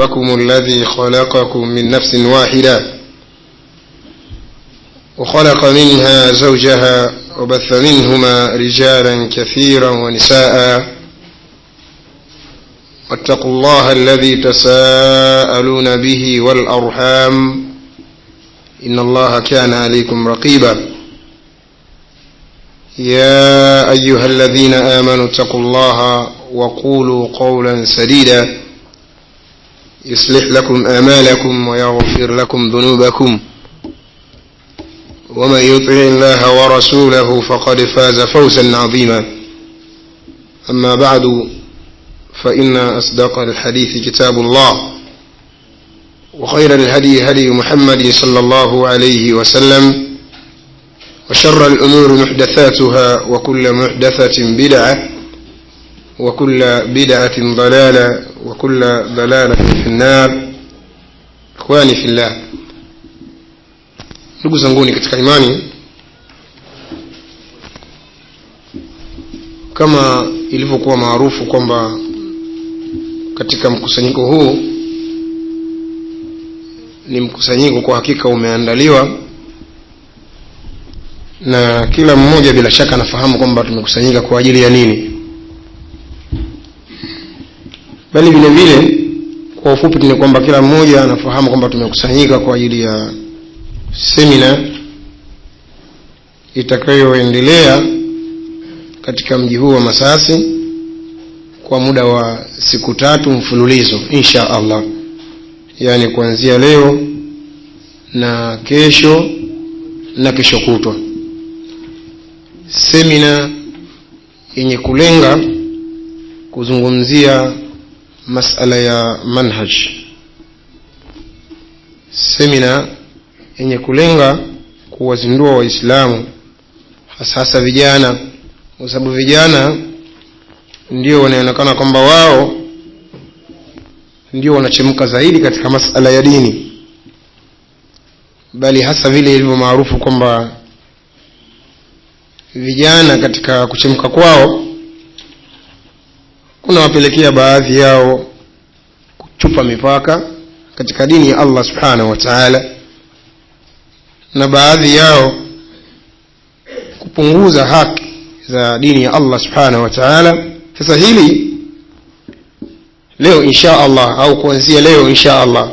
ربكم الذي خلقكم من نفس واحدة وخلق منها زوجها وبث منهما رجالا كثيرا ونساء واتقوا الله الذي تساءلون به والأرحام إن الله كان عليكم رقيبا يا أيها الذين آمنوا اتقوا الله وقولوا قولا سديدا يصلح لكم أعمالكم ويغفر لكم ذنوبكم ومن يطع الله ورسوله فقد فاز فوزا عظيما أما بعد فإن أصدق الحديث كتاب الله وخير الهدي هدي محمد صلى الله عليه وسلم وشر الأمور محدثاتها وكل محدثة بدعة وكل بدعة ضلالة وكل ضلالة في النار. إخواني في الله, ndugu zanguni katika imani, kama ilivyokuwa maarufu kwamba katika mkusanyiko huu ni mkusanyiko kwa hakika umeandaliwa na kila mmoja bila shaka anafahamu kwamba tumekusanyika kwa ajili ya nini, bali vile vile kwa ufupi ni kwamba kila mmoja anafahamu kwamba tumekusanyika kwa ajili ya semina itakayoendelea katika mji huu wa Masasi kwa muda wa siku 3 mfululizo insha Allah, yani kuanzia leo na kesho na kesho kutwa. Semina yenye kulenga kuzungumzia masala ya manhaj, semina yenye kulenga kuwazindua Waislamu hasa vijana, kwa sababu vijana ndio wanaonekana kwamba wao ndio wanachemka zaidi katika masala ya dini, bali hasa vile ilivyo maarufu kwamba vijana katika kuchemka kwao kuna wapelekea baadhi yao kuchupa mipaka katika dini ya Allah subhanahu wa ta'ala, na baadhi yao kupunguza haki za dini ya Allah subhanahu wa ta'ala. Sasa hili leo insha Allah, au kuanzia leo insha Allah,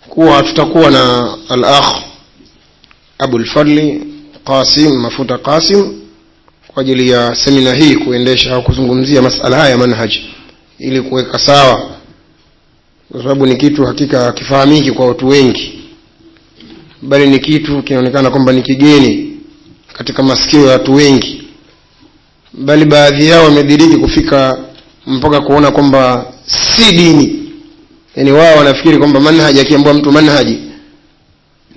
kuwa tutakuwa na al-akh Abu al-Fadli Qasim Mafuta Qasim kwa ajili ya semina hii kuendesha au kuzungumzia masala haya manhaj, ili kuweka sawa, kwa sababu ni kitu hakika kifahamiki kwa watu wengi, bali ni kitu kinaonekana kwamba ni kigeni katika masikio ya watu wengi, bali baadhi yao wamediriki kufika mpaka kuona kwamba si dini. Yani wao wanafikiri kwamba manhaji, akiambiwa mtu manhaji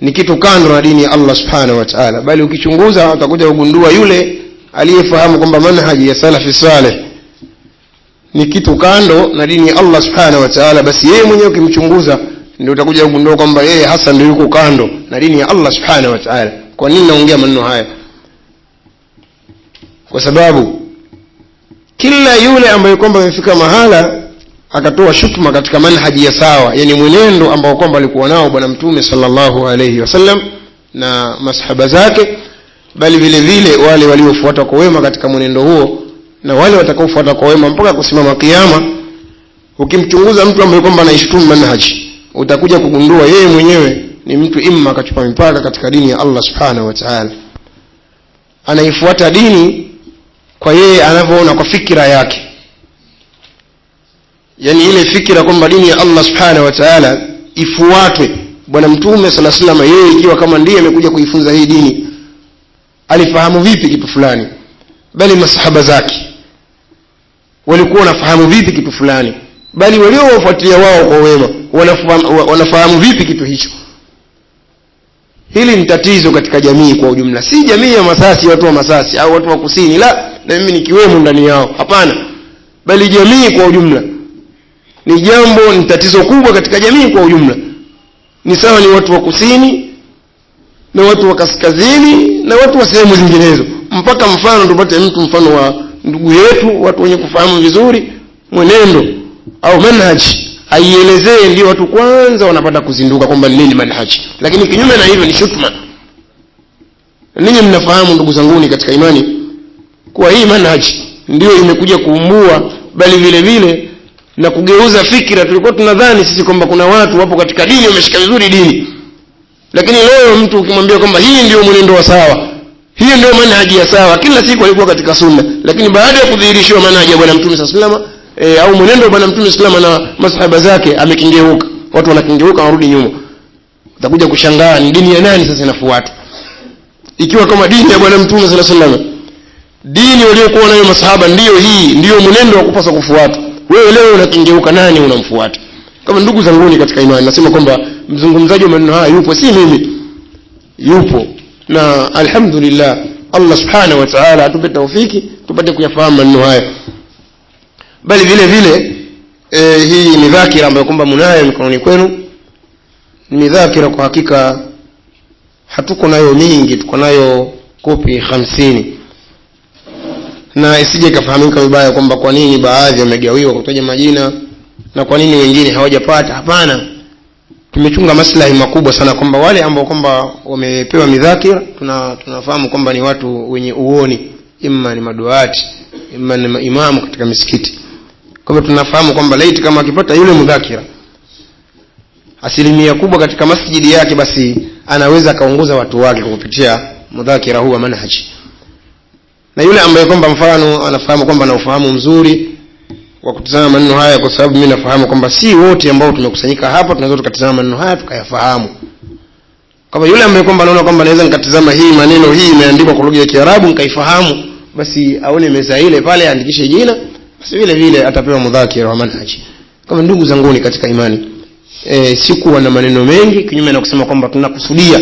ni kitu kando na dini ya Allah subhanahu wa ta'ala, bali ukichunguza utakuja kugundua yule aliyefahamu kwamba manhaji ya salafi saleh ni kitu kando na dini ya Allah subhanahu wa ta'ala, basi yeye mwenyewe ukimchunguza ndio utakuja kugundua kwamba yeye hasa ndio yuko kando na dini ya Allah subhanahu wa ta'ala. Kwa nini naongea maneno haya? Kwa sababu kila yule ambaye kwamba amefika mahala akatoa shutuma katika manhaji ya sawa, yani mwenendo ambao kwamba alikuwa nao bwana mtume sallallahu alayhi wasallam na masahaba zake, bali vile vile wale waliofuata kwa wema katika mwenendo huo na wale watakaofuata kwa wema mpaka kusimama kiyama, ukimchunguza mtu ambaye kwamba anaishutumu manhaji, utakuja kugundua yeye mwenyewe ni mtu imma akachupa mipaka katika dini ya Allah subhanahu wa ta'ala, anaifuata dini kwa yeye anavyoona kwa fikira yake, yani ile fikira kwamba dini ya Allah subhanahu wa ta'ala ifuatwe. Bwana mtume sallallahu alayhi wasallam yeye ikiwa kama ndiye amekuja kuifunza hii dini, alifahamu vipi kitu fulani, bali masahaba zake walikuwa wanafahamu vipi kitu fulani, bali waliowafuatia wao kwa wema wanafahamu vipi kitu hicho. Hili ni tatizo katika jamii kwa ujumla, si jamii ya Masasi, watu wa Masasi au watu wa kusini, la na mimi nikiwemo ndani yao, hapana, bali jamii kwa ujumla. Ni jambo, ni tatizo kubwa katika jamii kwa ujumla. Ni sawa ni watu wa kusini na watu wa kaskazini na watu wa sehemu zinginezo, mpaka mfano tupate mfano wa ndugu yetu, watu wenye kufahamu vizuri mwenendo au manhaji aielezee, ndio watu kwanza wanapata kuzinduka kwamba nini manhaji. Lakini kinyume na hivyo ni shutma. Ninyi mnafahamu ndugu zanguni katika imani kuwa hii manhaji ndio imekuja kuumbua, bali vile vile na kugeuza fikra. Tulikuwa tunadhani sisi kwamba kuna watu wapo katika dini wameshika vizuri dini, lakini leo mtu ukimwambia kwamba hii ndio mwenendo wa sawa, hii ndio manhaji ya sawa, kila siku alikuwa katika sunna, lakini baada ya kudhihirishwa manhaji ya bwana Mtume sallallahu alaihi wasallam au mwenendo wa bwana Mtume sallallahu alaihi wasallam na masahaba zake, amekingeuka. Watu wanakingeuka, warudi nyuma. Utakuja kushangaa ni dini ya nani sasa inafuata, ikiwa kama dini ya bwana Mtume sallallahu alaihi wasallam, dini waliokuwa nayo masahaba ndio hii, ndio mwenendo wa kupasa kufuata, wewe leo unakingeuka, nani unamfuata? Kama ndugu zanguni katika imani, nasema kwamba mzungumzaji wa maneno haya yupo, si mimi, yupo. Na alhamdulillah Allah subhanahu wa ta'ala atupe taufiki tupate kuyafahamu maneno haya. Bali vile vile hii ni dhakira ambayo kwamba mnayo mikononi kwenu, ni dhakira kwa hakika hatuko nayo mingi, tuko nayo kopi 50, na isije kafahamika vibaya kwamba kwa nini baadhi wamegawiwa kutaja majina na kwa nini wengine hawajapata. Hapana, tumechunga maslahi makubwa sana kwamba wale ambao kwamba wamepewa midhakira tunafahamu kwamba ni watu wenye uoni, imma ni maduati, imma ni maimamu katika misikiti. Kwa hivyo tunafahamu kwamba laiti kama akipata yule mudhakira asilimia kubwa katika masjidi yake, basi anaweza kaongoza watu wake kupitia mudhakira huwa manhaji. Na yule ambaye kwamba mfano anafahamu kwamba ana ufahamu mzuri wa kutazama maneno haya, kwa sababu mimi nafahamu kwamba si wote ambao tumekusanyika hapa tunaweza tukatazama maneno haya tukayafahamu. Kama yule ambaye kwamba anaona kwamba anaweza nikatazama hii maneno hii imeandikwa kwa lugha ya Kiarabu nikaifahamu, basi aone meza ile pale aandikishe jina, basi vile vile atapewa mudhakira wa manhaji. Kama ndugu zanguni katika imani, sikuwa na maneno mengi, kinyume na kusema kwamba tunakusudia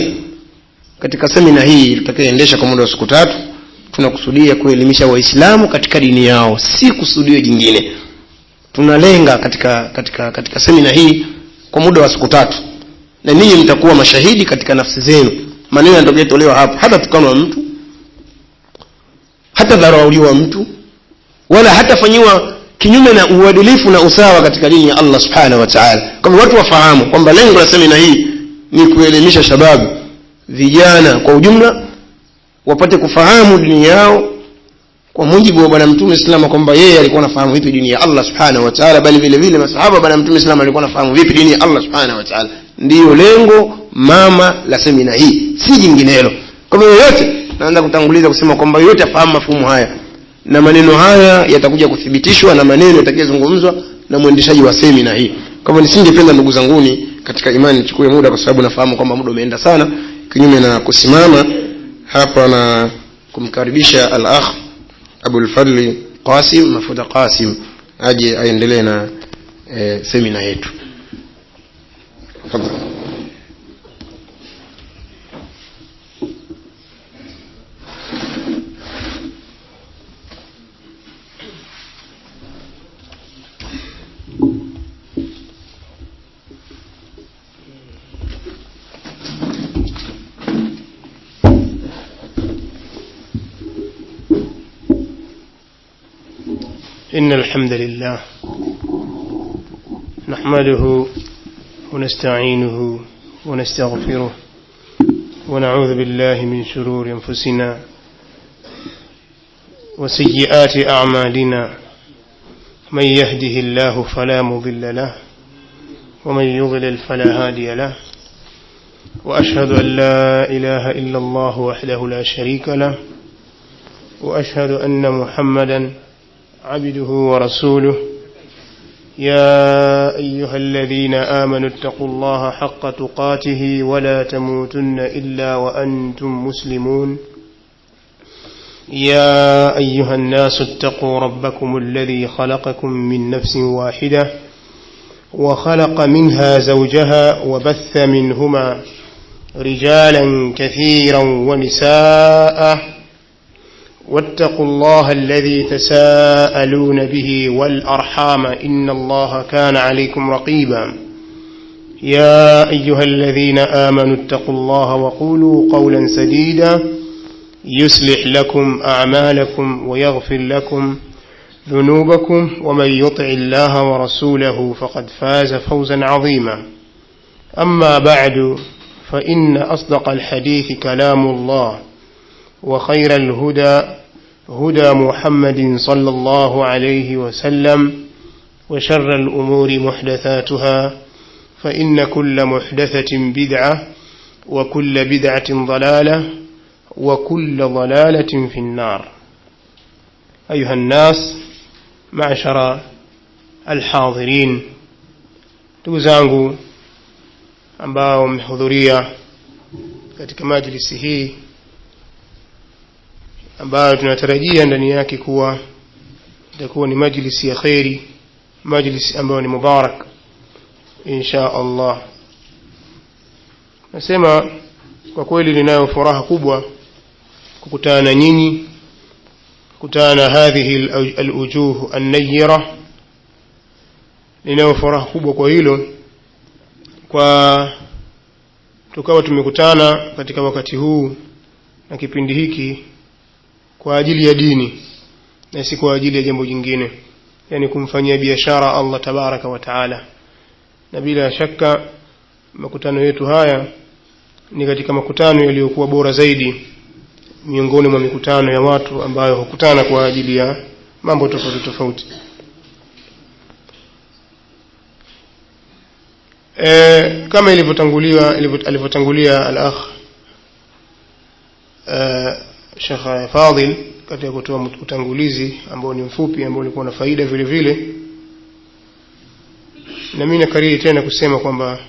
katika semina hii tutakayoendesha kwa muda wa siku 3, tunakusudia kuelimisha Waislamu katika dini yao, si kusudio jingine. Tunalenga katika semina hii kwa muda wa siku 3, na ninyi mtakuwa mashahidi katika nafsi zenu. Maneno yatakayotolewa hapa hata tukanwa mtu, hata dharauliwa mtu, wala hata fanywa kinyume na uadilifu na usawa katika dini ya Allah subhanahu wa ta'ala. Kama watu wafahamu kwamba lengo la semina hii ni kuelimisha shababu, vijana kwa ujumla, wapate kufahamu dini yao kwa mujibu wa bwana Mtume sallallahu kwamba yeye alikuwa anafahamu vipi dini ya Allah subhanahu wa ta'ala, bali vile vile masahaba bwana Mtume sallallahu alikuwa anafahamu vipi dini ya Allah subhanahu wa ta'ala. Ndiyo lengo mama la semina hii, si jinginelo. Kama yoyote naanza kutanguliza kusema kwamba yote afahamu mafumu haya, na maneno haya yatakuja kuthibitishwa na maneno yatakayozungumzwa na mwendeshaji wa semina hii. Kama nisingependa ndugu zanguni katika imani nichukue muda, kwa sababu nafahamu kwamba muda umeenda sana, kinyume na kusimama hapa na kumkaribisha al-akh Abul Fadli Qasim Mafuta Qasim aje aendelee na semina yetu. Tafadhali. إن الحمد لله نحمده ونستعينه ونستغفره ونعوذ بالله من شرور أنفسنا وسيئات أعمالنا، من يهده الله فلا مضل له ومن يضلل فلا هادي له، وأشهد أن لا إله إلا الله وحده لا شريك له، وأشهد أن محمدا عبده ورسوله. يا أيها الذين آمنوا اتقوا الله حق تقاته ولا تموتن إلا وأنتم مسلمون. يا أيها الناس اتقوا ربكم الذي خلقكم من نفس واحدة وخلق منها زوجها وبث منهما رجالا كثيرا ونساء، واتقوا الله الذي تساءلون به والأرحام إن الله كان عليكم رقيبا. يا أيها الذين آمنوا اتقوا الله وقولوا قولا سديدا يصلح لكم أعمالكم ويغفر لكم ذنوبكم ومن يطع الله ورسوله فقد فاز فوزا عظيما. أما بعد، فإن أصدق الحديث كلام الله، وخير الهدى هدى محمد صلى الله عليه وسلم، وشر الأمور محدثاتها، فإن كل محدثة بدعة، وكل بدعة ضلالة، وكل ضلالة في النار. أيها الناس، معشر الحاضرين، تuzangu ambao mmehudhuria katika majlisi hii ambayo tunatarajia ndani yake kuwa itakuwa ni majlisi ya khairi, majlisi ambayo ni mubarak insha Allah. Nasema kwa kweli ninayo furaha kubwa kukutana na nyinyi, kukutana na hadhihi al-wujuh an-nayyira. Ninayo furaha kubwa kwa hilo, kwa tukawa tumekutana katika wakati huu na kipindi hiki kwa ajili ya dini na si kwa ajili ya jambo jingine, yani kumfanyia biashara Allah tabaraka wa taala. Na bila shaka makutano yetu haya ni katika makutano yaliyokuwa bora zaidi miongoni mwa mikutano ya watu ambayo hukutana kwa ajili ya mambo tofauti tofauti. Kama alivyotangulia al-akh Sheikh Fadhil katika kutoa utangulizi ambao ni mfupi, ambao ulikuwa na faida vile vile, na mimi nakariri tena kusema kwamba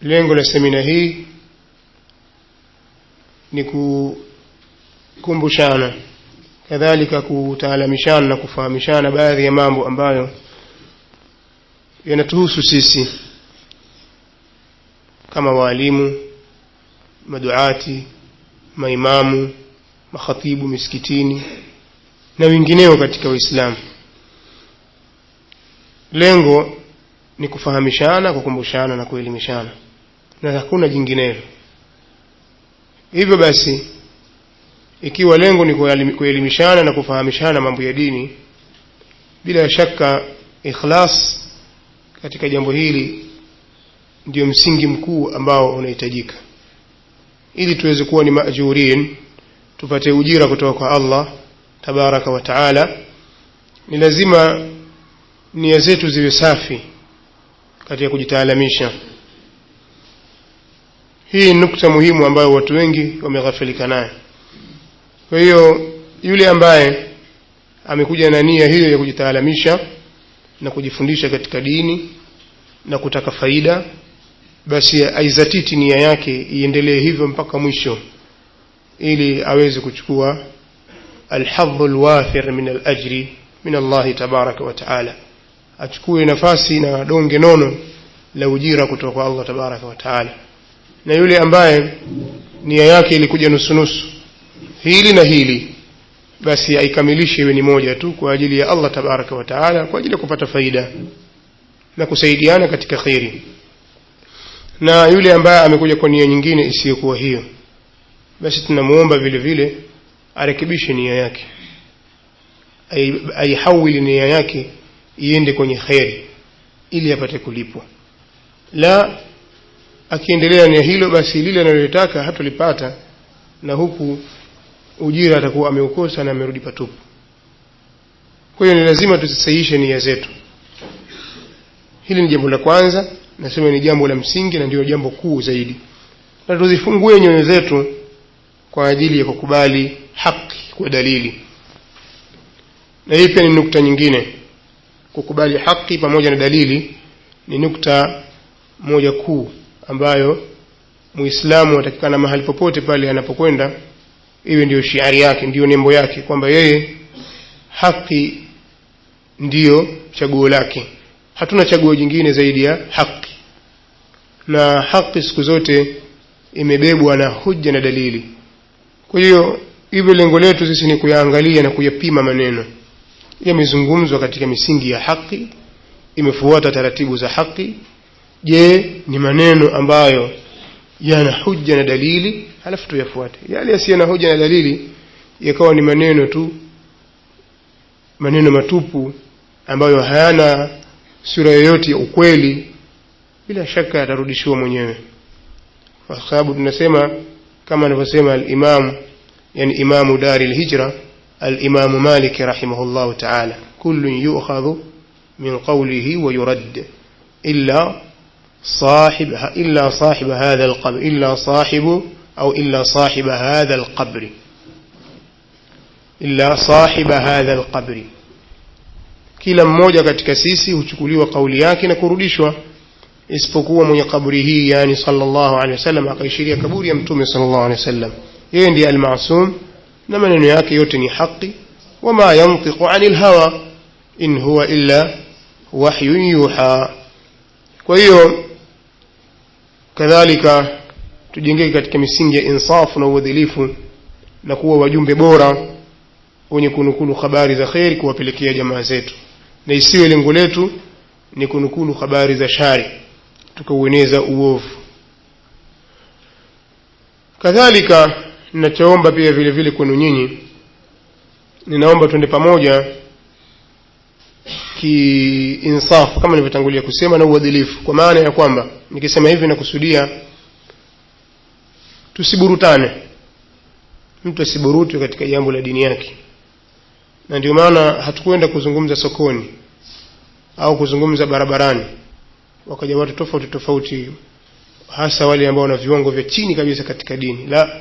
lengo la semina hii ni kukumbushana, kadhalika kutaalamishana na kufahamishana baadhi ya mambo ambayo yanatuhusu sisi kama walimu, maduati, maimamu, makhatibu misikitini na wengineo katika Uislamu. Lengo ni kufahamishana, kukumbushana na kuelimishana, na hakuna jinginelo. Hivyo basi, ikiwa lengo ni kuelimishana na kufahamishana mambo ya dini, bila shaka ikhlas katika jambo hili ndio msingi mkuu ambao unahitajika, ili tuweze kuwa ni maajurin, tupate ujira kutoka kwa Allah tabaraka wa taala. Ni lazima nia zetu ziwe safi katika kujitaalamisha. Hii ni nukta muhimu ambayo watu wengi wameghafilika nayo. Kwa hiyo yule ambaye amekuja na nia hiyo ya kujitaalamisha na kujifundisha katika dini na kutaka faida, basi aizatiti nia yake iendelee hivyo mpaka mwisho, ili aweze kuchukua al-hadhul wafir min al-ajri min Allah tabaraka wa taala, achukue nafasi na donge nono la ujira kutoka kwa Allah tabaraka wa taala. Na yule ambaye nia yake ilikuja nusu hili na hili, basi aikamilishe iwe ni moja tu kwa ajili ya Allah tabaraka wa taala, kwa ajili ya kupata faida na kusaidiana katika khairi. Na yule ambaye amekuja kwa nia nyingine isiyokuwa hiyo, basi tunamuomba vile vile arekebishe nia yake, aihawili nia yake iende kwenye khairi ili apate kulipwa. La akiendelea nia hilo, basi lile analotaka hatolipata, na huku ujira atakuwa ameukosa na amerudi patupu. Kwa hiyo ni lazima tusisahihishe nia zetu. Hili ni jambo la kwanza, nasema ni jambo la msingi na ndio jambo kuu zaidi. Na tuzifungue nyoyo zetu kwa ajili ya kukubali haki kwa dalili. Na hii pia ni nukta nyingine. Kukubali haki pamoja na dalili ni nukta moja kuu ambayo Muislamu atakikana mahali popote pale anapokwenda iwe ndio shiari yake, ndio nembo yake, kwamba yeye haki ndio chaguo lake. Hatuna chaguo jingine zaidi ya haki. Na haki siku zote imebebwa na hujja na dalili. Kwa hiyo hivyo lengo letu sisi ni kuyaangalia na kuyapima maneno yamezungumzwa katika misingi ya haki, imefuata taratibu za haki. Je, ni maneno ambayo yana hujja na dalili, halafu tuyafuate. Yale yasiyo na hujja na dalili yakawa ni maneno tu maneno matupu ambayo hayana sura yoyote ya ukweli, bila shaka atarudishiwa mwenyewe. Kwa sababu tunasema kama anavyosema al-Imam, yani Imamu Daril Hijra al-Imam Malik rahimahullah ta'ala, kullu yu'khadhu min qawlihi wa yurad illa صاحب هذا القبر إلا صاحب هذا القبر. kila mmoja katika sisi huchukuliwa kauli yake na kurudishwa isipokuwa mwenye kaburi hii, yani sallallahu alaihi wasallam. Akaishiria kaburi ya mtume sallallahu alaihi wasallam, yeye ndiye al-Ma'sum na maneno yake yote ni haki. wama yantiqu anil hawa in huwa illa wahyun yuha. Kwa hiyo kadhalika tujengeke katika misingi ya insafu na uadilifu na kuwa wajumbe bora wenye kunukulu habari za khair kuwapelekea jamaa zetu, na isiwe lengo letu ni kunukulu habari za shari tukaueneza uovu. Kadhalika ninachoomba pia vile vile kwenu nyinyi, ninaomba twende pamoja kiinsafu kama nilivyotangulia kusema na uadilifu, kwa maana ya kwamba nikisema hivi nakusudia tusiburutane, mtu asiburutwe katika jambo la dini yake. Na ndio maana hatukwenda kuzungumza sokoni au kuzungumza barabarani wakaja watu tofauti tofauti, hasa wale ambao wana viwango vya chini kabisa katika dini. La,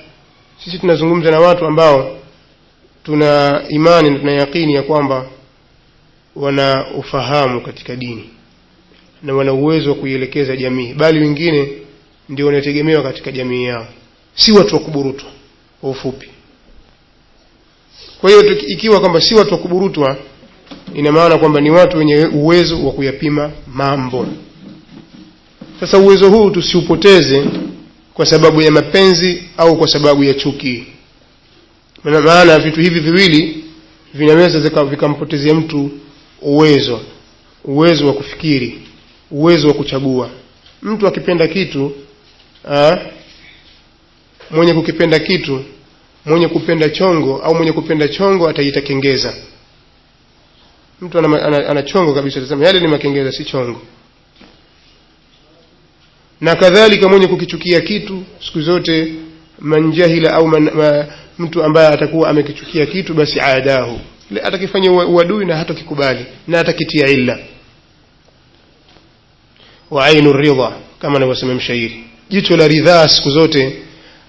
sisi tunazungumza na watu ambao tuna imani na tuna yakini ya kwamba wana ufahamu katika dini na wana uwezo wa kuielekeza jamii, bali wengine ndio wanategemewa katika jamii yao, si watu wa kuburutwa kwa ufupi. Kwa hiyo ikiwa kwamba si watu wa kuburutwa, ina maana kwamba ni watu wenye uwezo wa kuyapima mambo. Sasa uwezo huu tusiupoteze kwa sababu ya mapenzi au kwa sababu ya chuki. Maana vitu hivi viwili vinaweza vikampotezea mtu uwezo wa kufikiri, uwezo wa kuchagua. Mtu akipenda kitu, mwenye kukipenda kitu, mwenye kupenda chongo au mwenye kupenda chongo atajitakengeza. Mtu ana chongo kabisa, atasema yale ni makengeza, si chongo. Na kadhalika mwenye kukichukia kitu, siku zote manjahila au mtu ambaye atakuwa amekichukia kitu, basi aadahu, atakifanya uadui na hata kikubali na atakitia illa. Wa ainu ridha, kama anavyosema mshairi, jicho la ridhaa siku zote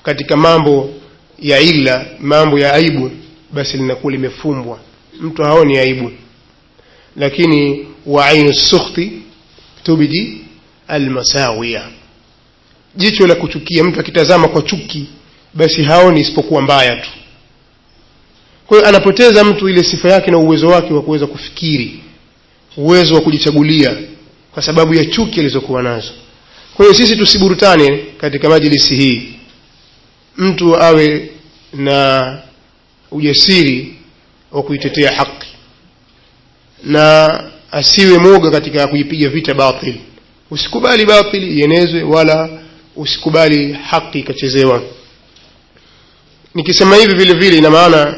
katika mambo ya illa, mambo ya aibu, basi linakuwa limefumbwa, mtu haoni aibu. Lakini wa ainu sukhti tubdi almasawiya, jicho la kuchukia, mtu akitazama kwa chuki basi haoni isipokuwa mbaya tu. Kwa hiyo anapoteza mtu ile sifa yake na uwezo wake wa kuweza kufikiri, uwezo wa kujichagulia kwa sababu ya chuki alizokuwa nazo. Kwa hiyo sisi tusiburutane katika majlisi hii, mtu awe na ujasiri wa kuitetea haki na asiwe mwoga katika kuipiga vita batili. Usikubali batili ienezwe wala usikubali haki ikachezewa. Nikisema hivi vile vile ina maana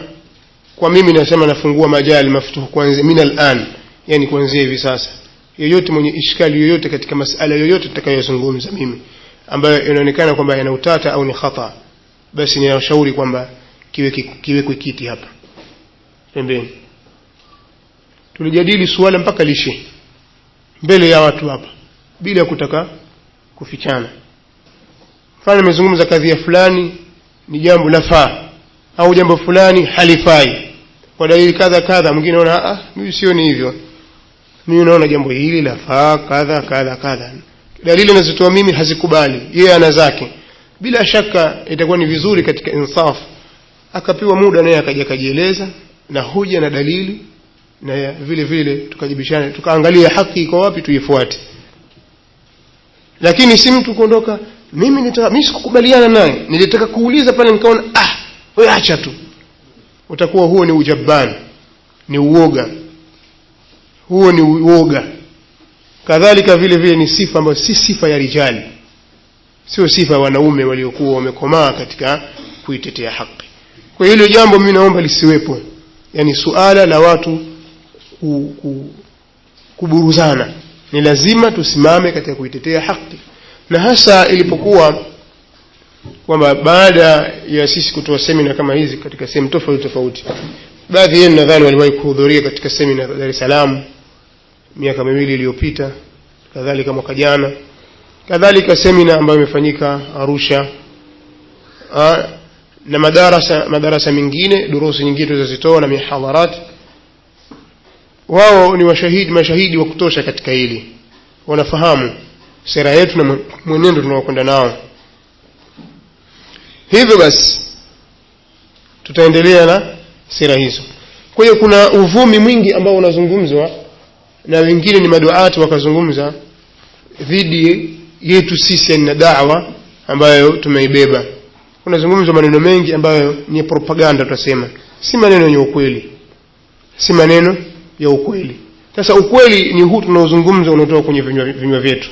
kwa mimi nasema nafungua majali maftuhu kuanzia min al-an, yani kuanzia hivi sasa. Yoyote mwenye ishkali yoyote katika masala yoyote tutakayozungumza mimi ambayo inaonekana kwamba yana utata au ni khata, basi ninashauri kwamba kiwekwe kiti hapa pembeni, tulijadili suala mpaka lishe mbele ya watu hapa bila kutaka kufichana. Mfano nimezungumza kadhia fulani ni jambo lafaa au jambo fulani halifai kwa dalili kadha kadha, mwingine anaona mimi sioni hivyo, mimi naona jambo hili lafaa kadha kadha kadha, dalili ninazotoa mimi hazikubali, yeye ana zake. Bila shaka itakuwa ni vizuri katika insafu akapewa muda naye akaja kajieleza na hoja na dalili, na vile vile tukajibishana, tukaangalia haki iko wapi tuifuate. Lakini si mtu kuondoka, mimi sikukubaliana naye, nilitaka kuuliza pale nikaona wewe acha tu. Utakuwa huo ni ujabban, ni uoga, huo ni uoga. Kadhalika vile vile ni sifa ambayo si sifa ya rijali, sio sifa ya wanaume waliokuwa wamekomaa katika kuitetea haki. Kwa hiyo jambo mimi naomba lisiwepo, yani suala la watu kuburuzana. Ni lazima tusimame katika kuitetea haki, na hasa ilipokuwa kwamba baada ya sisi kutoa semina kama hizi katika sehemu tofauti tofauti. Baadhi yenu nadhani waliwahi kuhudhuria katika semina Dar es Salaam miaka 2 iliyopita, kadhalika mwaka jana, kadhalika semina ambayo imefanyika Arusha, na madarasa mengine, durusi nyingine tulizozitoa na mihadharat. Wao ni mashahidi wa kutosha katika hili, wanafahamu sera yetu na mwenendo tunaokwenda nao. Hivyo basi tutaendelea na sera hizo. Kwa hiyo kuna uvumi mwingi ambao unazungumzwa na wengine ni maduati wakazungumza dhidi yetu sisi na da'wa ambayo tumeibeba. Kunazungumzwa maneno mengi ambayo ni propaganda, tutasema si maneno ya ukweli, si maneno ya ukweli. Sasa ukweli ni huu tunaozungumza unatoka kwenye vinywa vyetu,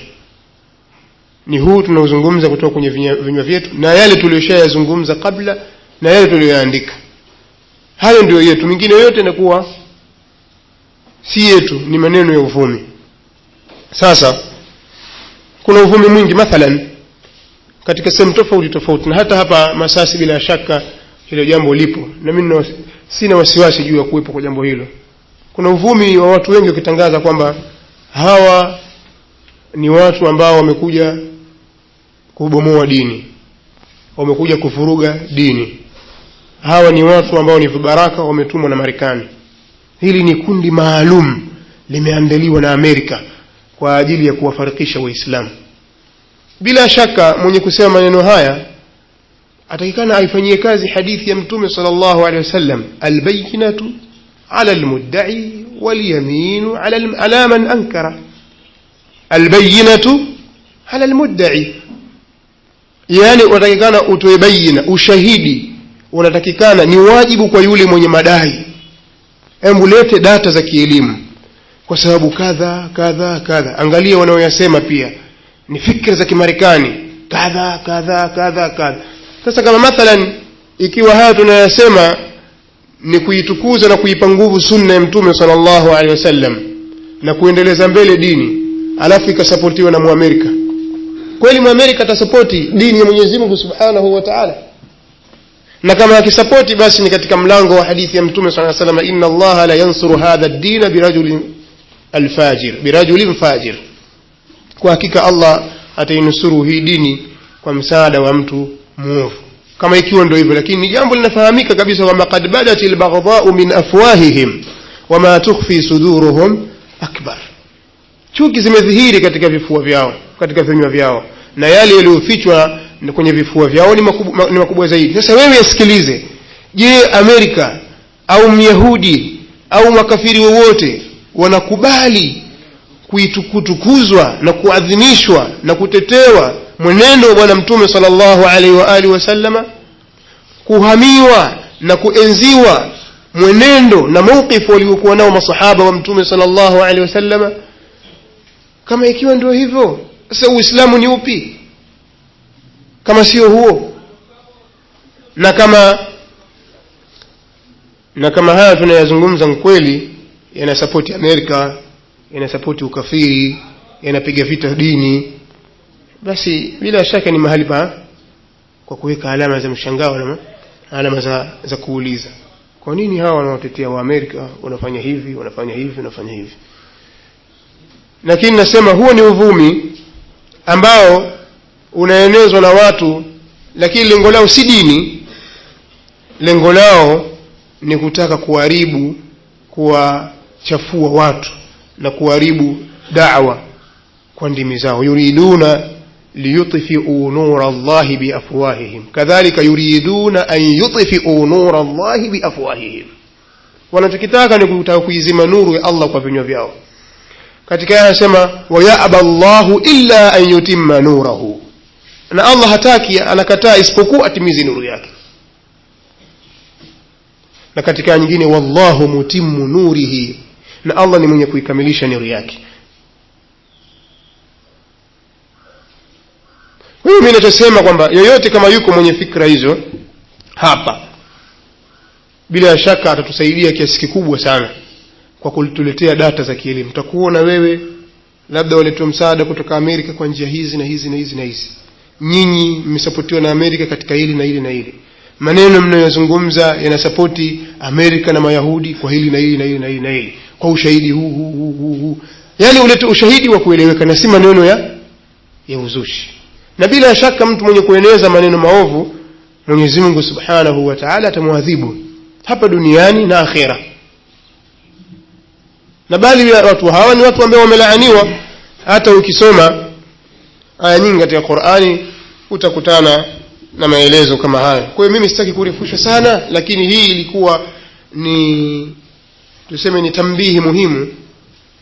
ni huu tunaozungumza kutoka kwenye vinywa vyetu, na yale tuliyoshayazungumza kabla na yale tuliyoandika, hayo ndio yetu. Mingine yote inakuwa si yetu, ni maneno ya uvumi. Sasa kuna uvumi mwingi, mathalan katika sehemu tofauti tofauti, na hata hapa Masasi bila shaka hilo jambo lipo, na mimi sina wasiwasi juu ya kuwepo kwa jambo hilo. Kuna uvumi wa watu wengi wakitangaza kwamba hawa ni watu ambao wamekuja kubomoa dini, wamekuja kufuruga dini, hawa ni watu ambao ni vibaraka wametumwa na Marekani. Hili ni kundi maalum limeandaliwa na Amerika kwa ajili ya kuwafarikisha Waislamu. Bila shaka mwenye kusema maneno haya atakikana aifanyie kazi hadithi ya Mtume sallallahu alaihi wasallam, albayyinatu ala almudda'i walyaminu ala man ankara. Albayyinatu ala almudda'i, yani unatakikana utoe bayina, ushahidi unatakikana, ni wajibu kwa yule mwenye madai. Hebu lete data za kielimu kwa sababu kadha kadha kadha. Angalia wanaoyasema pia ni fikra za Kimarekani, kadha kadha kadha kadha. Sasa kama mathalan ikiwa haya tunayasema ni kuitukuza na kuipa nguvu sunna ya Mtume sallallahu alaihi wasallam na kuendeleza mbele dini, alafu ikasapotiwa na Muamerika, kweli Muamerika atasapoti dini ya Mwenyezi Mungu Subhanahu wa Ta'ala? Na kama akisapoti basi ni katika mlango wa hadithi ya Mtume sallallahu alaihi wasallam, inna Allaha la yansuru hadha ad-din birajulin fajir, kwa hakika Allah atainusuru hii dini kwa msaada wa mtu muovu. Kama ikiwa ndio hivyo, lakini jambo linafahamika kabisa kwamba qad badatil baghdha'u min afwahihim wama tukhfi suduruhum akbar. Chuki zimedhihiri katika vifua vyao, katika vinywa vyao, na yale yaliyofichwa kwenye vifua vyao ni makubwa zaidi. Sasa wewe usikilize, je, Amerika au Myahudi au makafiri wowote wanakubali kuitukuzwa na kuadhimishwa na kutetewa mwenendo wa Bwana Mtume sallallahu alaihi wa alihi wasallama, kuhamiwa na kuenziwa mwenendo na mawqif waliokuwa nao masahaba wa Mtume sallallahu alaihi wasallama? Kama ikiwa ndio hivyo, sasa Uislamu ni upi kama sio huo? Na kama haya tunayazungumza kweli yanasapoti Amerika, yanasapoti ukafiri, yanapiga vita dini, basi bila shaka ni mahali kwa kuweka alama za mshangao na alama za kuuliza, kwa nini hawa wanaotetea wa Amerika wanafanya hivi, wanafanya hivi, wanafanya hivi? Lakini nasema huo ni uvumi ambao unaenezwa na watu, lakini lengo lao si dini. Lengo lao ni kutaka kuharibu, kuwachafua watu na kuharibu da'wa kwa ndimi zao. Yuriduna liyutfi'u nura Allahi biafwahihim kadhalika yuriduna an yutfi'u nura Allahi biafwahihim. Wanachokitaka ni kutaka kuizima nuru ya Allah kwa vinywa vyao. Katika aya anasema wa ya'ba Allahu illa an yutimma nurahu, na Allah hataki, anakataa isipokuwa atimize nuru yake. Na katika nyingine wallahu mutimmu nurihi, na Allah ni mwenye kuikamilisha nuru yake. Mimi nitasema kwamba yoyote kama yuko mwenye fikra hizo hapa, bila shaka atatusaidia kiasi kikubwa sana kwa kutuletea data za kielimu. Utakuona wewe labda waletwa msaada kutoka Amerika kwa njia hizi na hizi na hizi na hizi, nyinyi mmesapotiwa na Amerika katika hili na hili na hili, maneno mnayozungumza yanasapoti Amerika na Mayahudi kwa hili na hili na hili na hili na hili, kwa ushahidi huu. Yani ulete ushahidi wa kueleweka na si maneno ya uzushi. Na bila shaka mtu mwenye kueneza maneno maovu Mwenyezi Mungu Subhanahu wa Ta'ala atamwadhibu hapa duniani na akhera. Na bali watu hawa ni watu ambao wamelaaniwa. Hata ukisoma aya nyingi katika Qur'ani utakutana na maelezo kama haya. Kwa hiyo mimi sitaki kurefusha sana, lakini hii ilikuwa ni tuseme ni tambihi muhimu,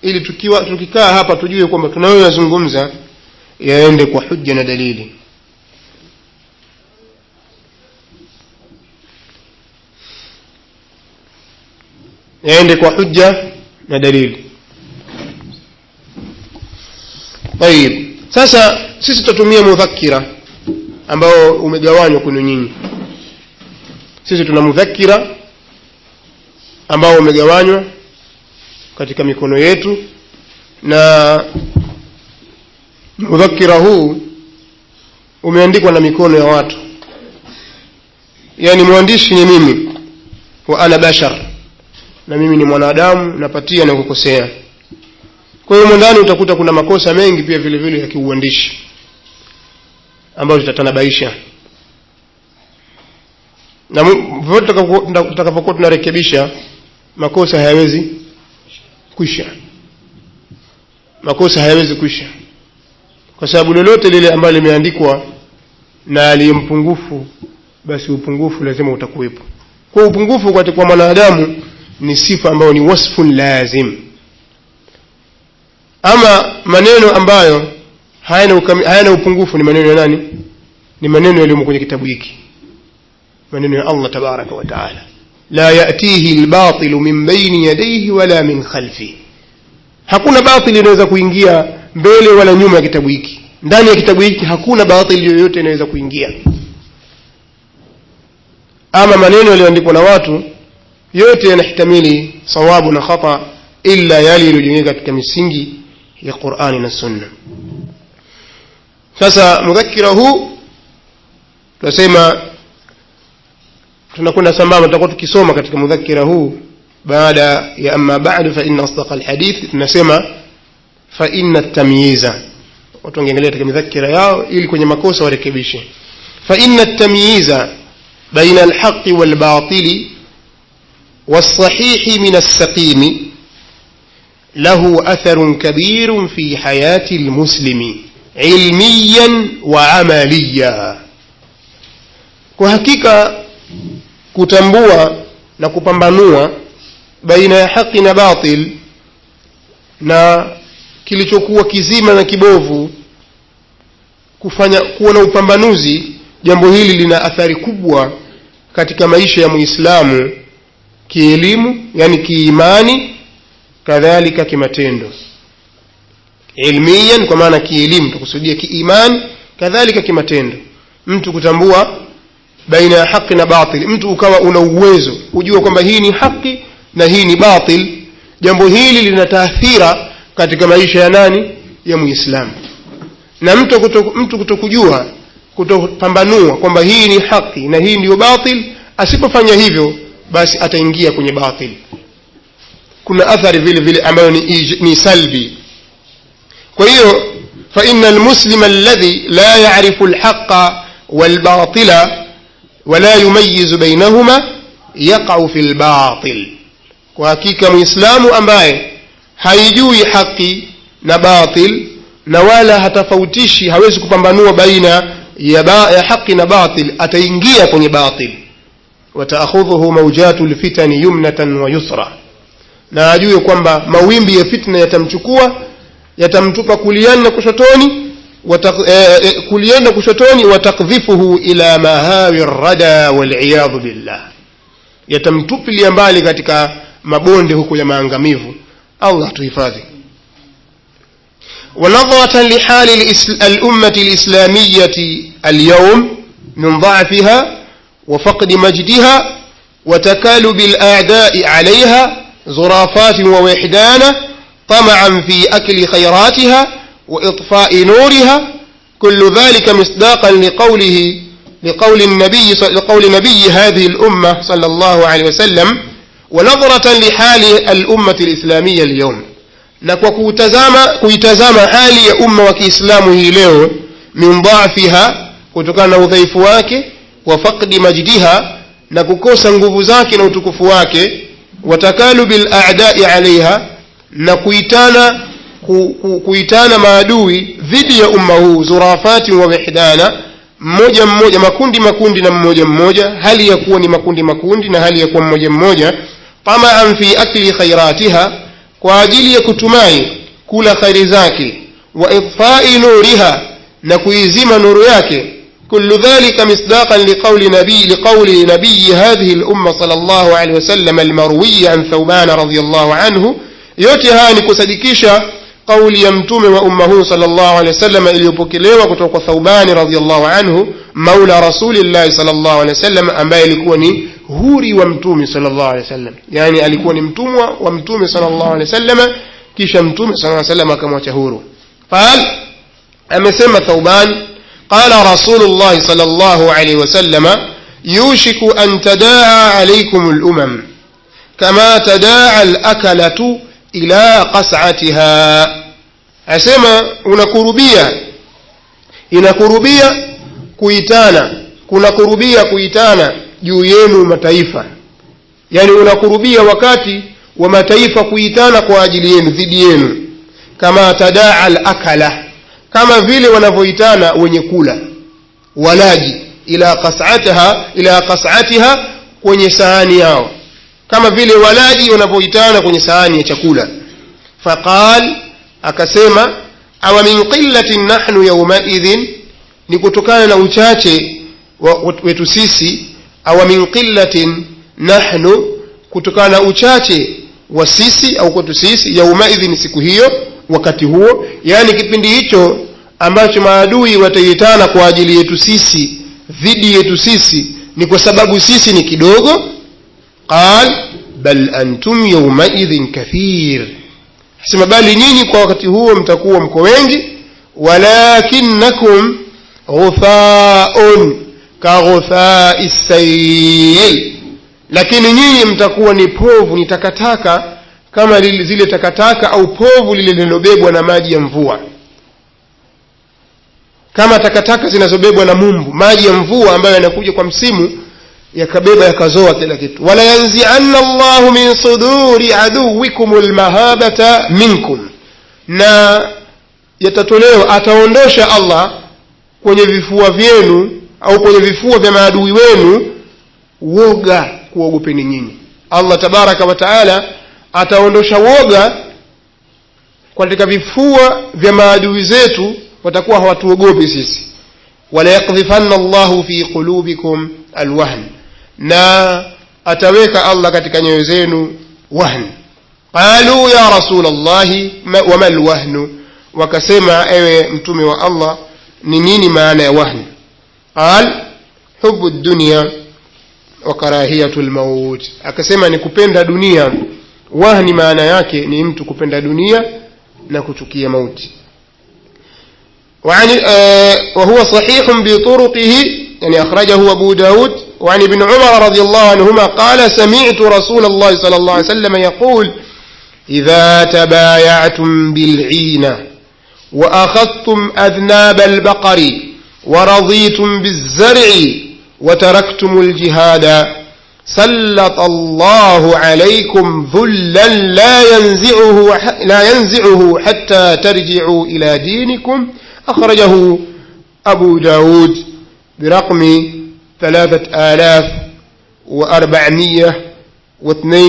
ili tukikaa hapa tujue kwamba tunayozungumza yaende kwa hujja na dalili. Yaende kwa hujja na dalili. Tayeb, sasa sisi tutatumia mudhakira ambao umegawanywa kwenu nyinyi. Sisi tuna mudhakira ambao umegawanywa katika mikono yetu, na mudhakira huu umeandikwa na mikono ya watu. Yani mwandishi ni mimi, wa ana bashar, na mimi ni mwanadamu, napatia na kukosea. Kwa hiyo ndani utakuta kuna makosa mengi pia vile vile ya kiuandishi ambayo tutatanabaisha, na vote tutakapokuwa tunarekebisha makosa hayawezi kuisha. Makosa hayawezi kuisha kwa sababu lolote lile ambalo limeandikwa na aliyempungufu, basi upungufu lazima utakuwepo. Kwa upungufu kwa mwanadamu ni sifa ambayo ni wasfun lazim. Ama maneno ambayo hayana upungufu ni maneno ya nani? Ni maneno yaliyomo kwenye kitabu hiki, maneno ya Allah tabaraka wa taala. La yatihi al-batil min bayni yadayhi wala min khalfi. Hakuna batil inaweza kuingia mbele wala nyuma ya kitabu hiki. Ndani ya kitabu hiki hakuna batil yoyote inaweza kuingia. Ama maneno yaliyoandikwa na watu yote yanahtamili sawabu na khata, illa yale yaliyojengeka katika misingi ya Qur'ani na Sunna. Sasa mudhakira huu tunasema tunakwenda sambamba, tutakuwa tukisoma katika mudhakira huu baada ya amma ba'du fa inna asdaqal hadith, tunasema fa inna at-tamyiza. Watu wangeangalia katika mudhakira yao ili kwenye makosa warekebishe. Fa inna at-tamyiza baina al-haqqi wal-batili was-sahihi min as-saqimi له أثر كبير في حياة المسلم علميا وعمليا. Kwa hakika kutambua na kupambanua baina ya haki na batil na kilichokuwa kizima na kibovu, kuwa na upambanuzi, jambo hili lina athari kubwa katika maisha ya Muislamu kielimu, yani kiimani, kadhalika kimatendo. Ilmiyan kwa maana kielimu, tukusudia kiimani, kadhalika kimatendo. Mtu kutambua baina ya haki na batil, mtu ukawa una uwezo kujua kwamba hii ni haki na hii ni batil, jambo hili lina taathira katika maisha ya nani? Ya Muislamu. Na mtu kutokujua, kutopambanua kwamba hii ni haki na hii ndio batil, asipofanya hivyo basi ataingia kwenye batil. Kuna athari vile vile ambayo ni salbi. Kwa hiyo fa innal muslima alladhi la ya'rifu al-haqqa wal-batila wa la yumayyizu bainahuma yaqa'u fil batil. Kwa hakika Muislamu ambaye haijui haki na batil na wala hatafautishi, hawezi kupambanua baina ya haki na batil, ataingia kwenye batil. Wa ta'khudhuhu mawjatul fitani yumnatan wa yusra. Na ajue kwamba mawimbi ya fitna yatamchukua, yatamtupa kuliani na kushotoni, kuliani na kushotoni, watakdhifuhu ila mahawi ar-rada wal-iyadhu billah. Yatamtupilia mbali katika mabonde huko ya maangamivu. Allah tuhifadhi. ونظرة لحال الأمة الإسلامية اليوم من ضعفها وفقد مجدها وتكالب الأعداء عليها زرافات ووحدانا طمعا في أكل خيراتها وإطفاء نورها كل ذلك مصداقا لقول نبي هذه الأمة صلى الله عليه وسلم ونظرة لحال الأمة الإسلامية اليوم. na kwa kuitazama hali ya umma wa Kiislamu hii leo min dha'fiha kutokana na udhaifu wake wa faqdi majdiha na kukosa nguvu zake na utukufu wake watakalu bil a'da'i 'alayha na kuitana maadui dhidi ya umma huu zurafati wa wahdana mmoja mmoja makundi na mmoja hali ya kuwa ni makundi na hali ya kuwa mmoja tama'an fi akli khairatiha kwa ajili ya kutumai kula khairi zake wa idfa'i nuriha na kuizima nuru yake kullu dhalika misdaqan liqawli nabii hadhihi al-umma sallallahu alayhi wasallam al-marwi an Thawban radhiyallahu anhu. yote haya ni kusadikisha kauli ya mtume wa umma huu sallallahu alayhi wasallam iliyopokelewa kutoka kwa Thawban radhiyallahu anhu maula rasulillah sallallahu alayhi wasallam ambaye alikuwa ni huri wa mtume sallallahu alayhi wasallam, yani alikuwa ni mtumwa wa mtume sallallahu alayhi wasallam kisha mtume sallallahu alayhi wasallam akamwacha huru. Qal amesema Thawban qala rasulullah sallallahu alayhi wasallam yushiku an tadaa alaykum al-umam kama tadaa al-akalatu ila qas'atiha. asema inakurubia kuitana juu yenu mataifa, yani unakurubia wakati wa mataifa kuitana kwa ajili yenu dhidi yenu kama tadaa al-akala kama vile wanavyoitana wenye kula walaji ila qas'atiha kwenye sahani yao kama vile walaji wanavyoitana kwenye sahani ya chakula. Faqal akasema aw min qillatin nahnu yawma idhin ni kutokana na uchache wetu sisi aw min qillatin nahnu kutokana na uchache wa sisi au kwetu sisi yawma idhin siku hiyo wakati huo, yani kipindi hicho ambacho maadui wataitana kwa ajili yetu sisi dhidi yetu sisi ni kwa sababu sisi ni kidogo. Qal bal antum yawma idhin kathir, sema bali nyinyi kwa wakati huo mtakuwa mko wengi. Walakinnakum ghuthaa'un ka ghutha'is sayl, lakini nyinyi mtakuwa ni povu, ni takataka kama zile takataka au povu lile linalobebwa na maji ya mvua, kama takataka zinazobebwa na mumbu maji ya mvua ambayo yanakuja kwa msimu yakabeba yakazoa kila kitu. Wala yanzi'anna Allahu min suduri aduwikumul mahabata minkum, na yatatolewa ataondosha Allah kwenye vifua vyenu au kwenye vifua vya maadui wenu woga kuogopeni nyinyi. Allah tabaraka wa taala ataondosha woga katika vifua vya maadui zetu, watakuwa hawatuogopi sisi. Wala yaqdhifanna Allahu fi qulubikum alwahn, na ataweka Allah katika nyoyo zenu wahn. Qalu ya rasulullah wa mal wahn, wakasema ewe mtume wa Allah ni nini maana ya wahn? Qal hubbu ad-dunya wa karahiyatul maut, akasema ni kupenda dunia. Wahni maana yake ni mtu kupenda dunia na kuchukia mauti. وهو صحيح بطرقه يعني أخرجه أبو داود. وعن ابن عمر رضي الله عنهما قال سمعت رسول الله صلى الله عليه وسلم يقول إذا تبايعتم بالعينة وأخذتم أذناب البقر ورضيتم بالزرع وتركتم الجهاد سلط الله عليكم ذلا لا ينزعه حتى ترجعوا إلى دينكم. أخرجه أبو داود برقم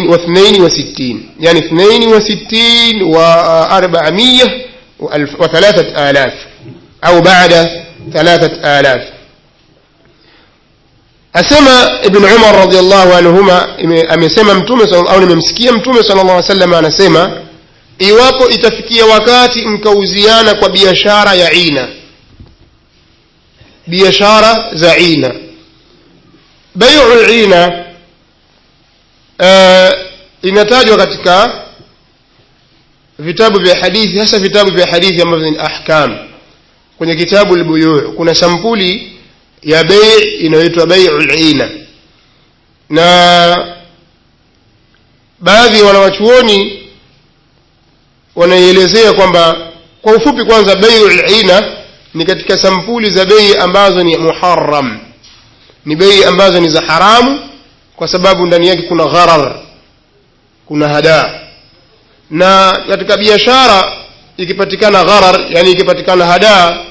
3462 يعني 62 و400 أو بعد 3000. asema ibn Umar radhiyallahu anhuma amesema mtume au nimemsikia mtume sallallahu alaihi wasallam anasema iwapo itafikia wakati mkauziana kwa biashara ya aina, biashara za aina. Bai'ul aina inatajwa katika vitabu vya hadithi, hasa vitabu vya hadithi ambavyo ni ahkam. Kwenye kitabu al-buyu' kuna sampuli ya bei inayoitwa bai'ul 'ina, na baadhi ya wanawachuoni wanaielezea kwamba, kwa ufupi, kwanza bai'ul 'ina ni katika sampuli za bei ambazo ni muharram, ni bei ambazo ni za haramu, kwa sababu ndani yake kuna gharar, kuna hadaa. Na katika biashara ikipatikana gharar, yani ikipatikana hadaa,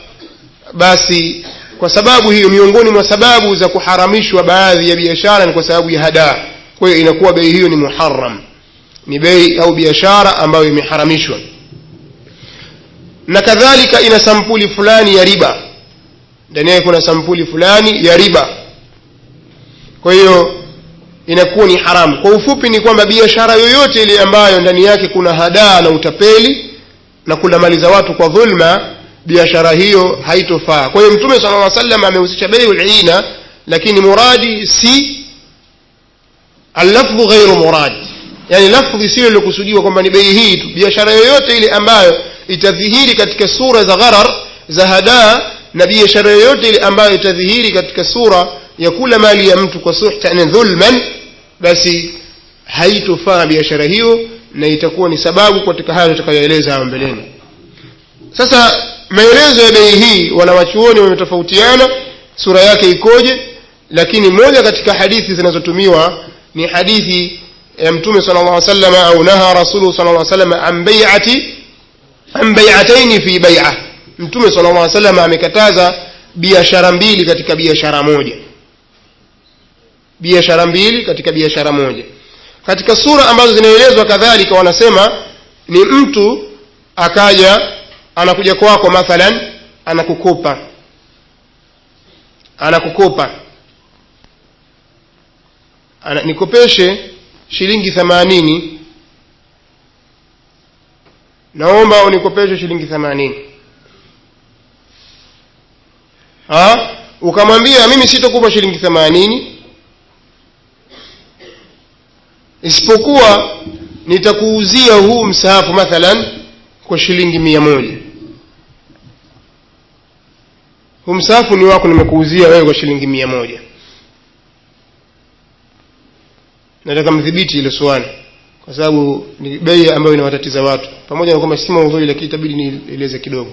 basi kwa sababu hiyo, miongoni mwa sababu za kuharamishwa baadhi ya biashara ni kwa sababu ya hadaa. Kwa hiyo inakuwa bei hiyo ni muharram, ni bei au biashara ambayo imeharamishwa. Na kadhalika ina sampuli fulani ya riba, ndani yake kuna sampuli fulani ya riba, kwa hiyo inakuwa ni haramu. Kwa ufupi ni kwamba biashara yoyote ile ambayo ndani yake kuna hadaa na utapeli na kula mali za watu kwa dhulma, biashara hiyo haitofaa. Kwa hiyo Mtume sallallahu alaihi wasallam amehusisha bai'ul 'ina, lakini muradi si al-lafdhu ghairu murad, yani lafdhi sio ilokusudiwa kwamba ni bei hii tu. Biashara yoyote ile ambayo itadhihiri katika sura za gharar, za hadaa, na biashara yoyote ile ambayo itadhihiri katika sura ya kula mali ya mtu kwa suhta na dhulman, basi haitofaa biashara hiyo, na itakuwa ni sababu katika hayo tutakayoeleza hapo mbeleni. Sasa maelezo ya bei hii wanawachuoni wametofautiana sura yake ikoje, lakini moja katika hadithi zinazotumiwa ni hadithi ya Mtume sallallahu alaihi wasallam, au naha Rasulullah sallallahu alaihi wasallam an bai'atayn fi bai'ah. Mtume sallallahu alaihi wasallam amekataza biashara mbili katika biashara moja, biashara mbili katika biashara moja. Katika sura ambazo zinaelezwa kadhalika wanasema ni mtu akaja anakuja kwako, mathalan anakukopa nikopeshe shilingi 80, naomba unikopeshe shilingi 80. Ukamwambia mimi sitakupa shilingi 80, isipokuwa nitakuuzia huu msahafu mathalan kwa shilingi 100. Huu msahafu ni wako, nimekuuzia wewe kwa shilingi 100. Nataka mdhibiti ile swali, kwa sababu ni bei ambayo inawatatiza watu, pamoja na kwamba si maudhui, lakini itabidi nieleze kidogo.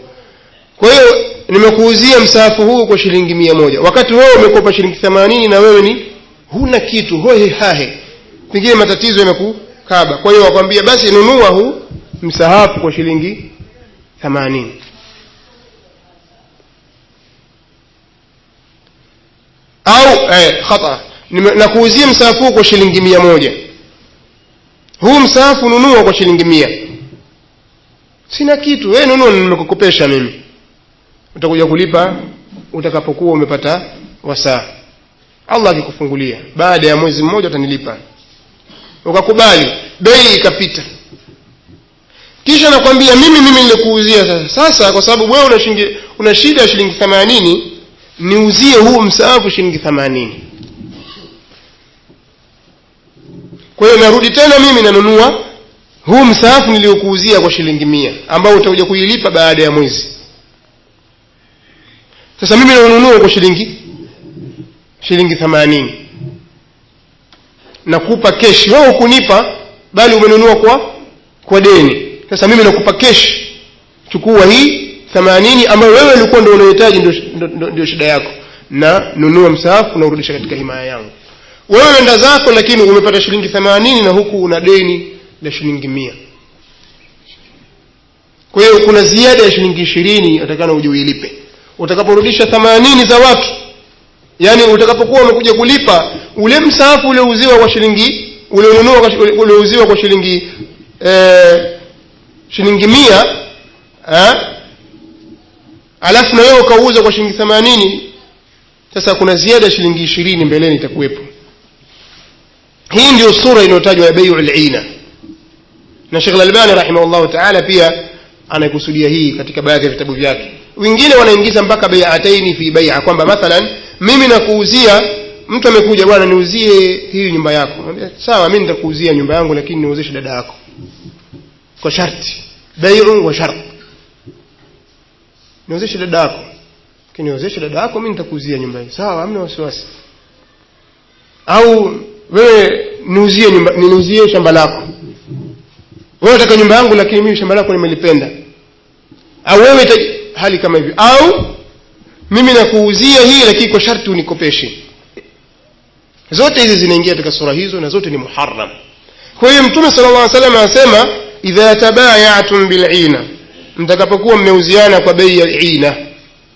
Kwa hiyo nimekuuzia msahafu huu kwa shilingi 100, wakati wewe umekopa shilingi 80 na wewe ni huna kitu, hohe hahe, pengine matatizo yamekukaba. Kwa hiyo wakwambia basi nunua huu msahafu kwa shilingi 80. Au khata, nakuuzia msahafu kwa shilingi 100, huu msahafu nunua kwa shilingi 100. Sina kitu, wewe nunua, nimekukopesha mimi, utakuja kulipa utakapokuwa umepata wasaa. Allah akikufungulia baada ya mwezi mmoja utanilipa. Ukakubali, bei ikapita. Kisha nakwambia mimi nilikuuzia sasa kwa sababu wewe una shida ya shilingi 80, niuzie huu msahafu shilingi 80. Kwa hiyo narudi tena mimi nanunua huu msahafu niliokuuzia kwa shilingi 100, ambao utakuja kuilipa baada ya mwezi. Sasa mimi nanunua kwa shilingi 80, nakupa keshi, wewe ukunipa bali umenunua kwa deni. Sasa mimi nakupa keshi, chukua hii 80 ambayo wewe ulikuwa ndio unahitaji, ndio shida yako, na nunua msahafu na urudisha katika himaya yangu. Wewe nenda zako, lakini umepata shilingi 80 na huku una deni la shilingi 100. Kwa hiyo kuna ziada ya shilingi 20 utakana uje uilipe utakaporudisha 80 za watu. Yani utakapokuwa umekuja kulipa ule msahafu ule uziwa kwa shilingi, ule ununua ule uziwa kwa shilingi shilingi 100, alafu na wewe ukauza kwa shilingi 80, sasa kuna ziada shilingi 20 mbeleni itakuwepo. Hii ndio sura inayotajwa ya bai'ul 'ina, na Sheikh Al-Albani rahimahullah ta'ala pia anaikusudia hii katika baadhi ya vitabu vyake. Wengine wanaingiza mpaka bai'ataini fi bai'a, kwamba mathalan mimi nakuuzia mtu amekuja, bwana niuzie hii nyumba yako. Anambia sawa, mimi nitakuuzia nyumba yangu, lakini niuzeshe dada yako kwa sharti, bai'u wa shart. Niuzeshe dada yako, lakini niuzeshe dada yako, mimi nitakuuzia nyumba hii. Sawa, hamna wasiwasi. Au wewe niuzie nyumba, niuzie shamba lako. Wewe unataka nyumba yangu, lakini mimi shamba lako nimelipenda. Au wewe hali kama hivi. Au mimi nakuuzia hii, lakini kwa sharti unikopeshe. Zote hizi zinaingia katika sura hizo na zote ni muharram. Kwa hiyo Mtume sallallahu alaihi wasallam anasema idha tabaya'tum bil'ina, mtakapokuwa mmeuziana kwa bei ya ina,